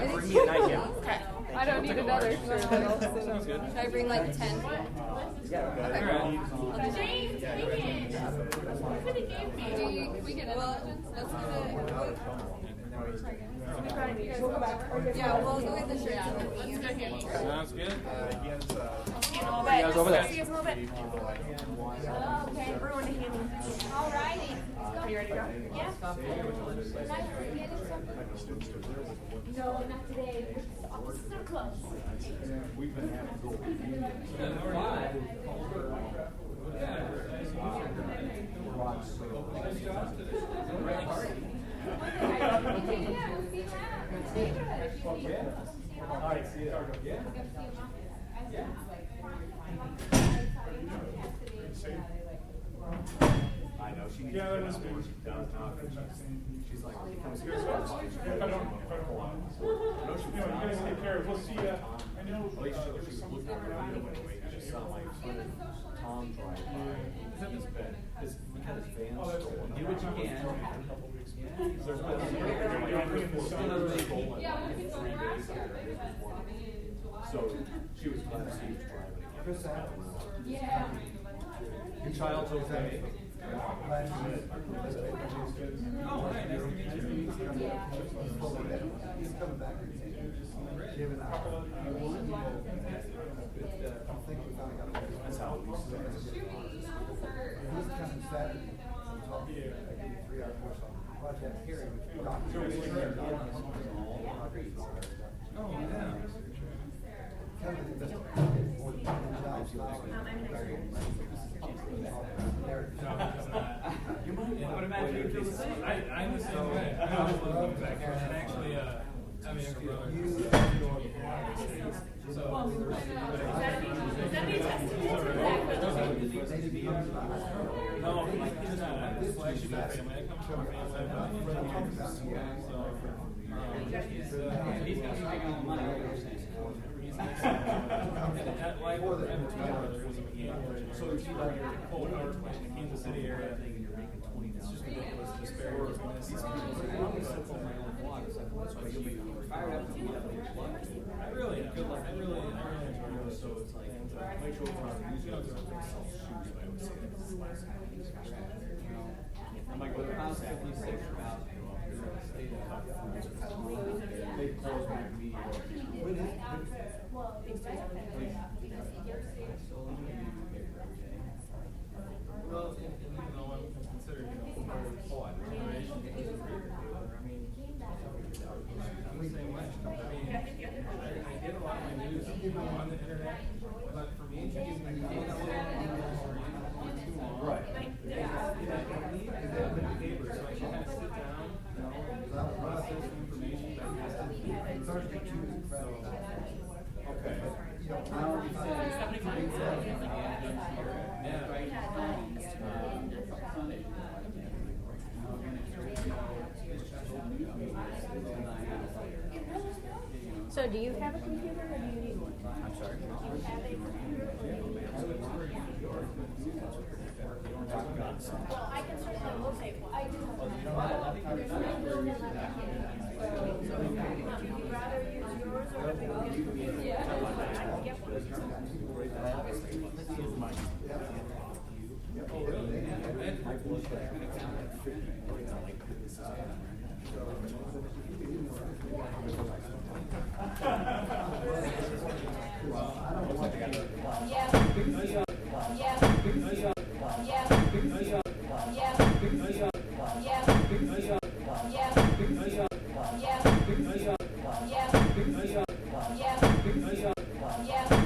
nightgown. Okay. I don't need another shirt. Sounds good. Should I bring like 10? Can we get in? Let's yeah, we'll go get the shirts and the meat. Sounds good. He has See you in a little bit. guys over there. See you in a little bit. Okay, everyone to hand me. All righty. Are you ready to go? Yeah. No, not today. Offices are closed. I know, she needs Yeah, to that get was out good. more. She's like, If I don't, you guys take care. We'll see you. At least she was looking out the window anyway, she saw my son Tom drive by. We had his van stolen. Do what you can. A couple weeks ago. There's been another stolen in 3 days here. This was one. So she was glad to see he was driving again. Your child's okay? He's coming back. Given out. I think we finally got it. That's how we used to. He's coming Saturday. I'm talking, I give you 3 hour course on project hearing. Oh, yeah. Kind of investigation for the jobs. I would imagine you'd feel the same. I'm the same way. I always love going back here. And actually, I have a younger brother who's going to Hawaii State. So, no, he's not. I'm just like, she's not family. I come from a family. So, he's going to be making all the money. At life, I have a twin brother who's a mechanic. So he's like a coal power plant in the Kansas City area. It's just ridiculous the disparity between this. I really am. I really enjoy it. So it's like, and make sure it's not self-shoes, but I would say that's the last time. I'm like, we're constantly safe about the state of they close my media. Well, even though I'm considered, generation, I mean, I'm the same way. I mean, I get a lot of my news on the internet, but for me, it's using the Right. I need the paper, so I can kind of sit down, process information, Okay. So do you have a computer or do you need one? I'm sorry. Do you have a computer or do you need one? Well, I can certainly locate one. I do. There's no building that I can. So would you rather use yours or do you get one? Yeah. I can get one. Yeah.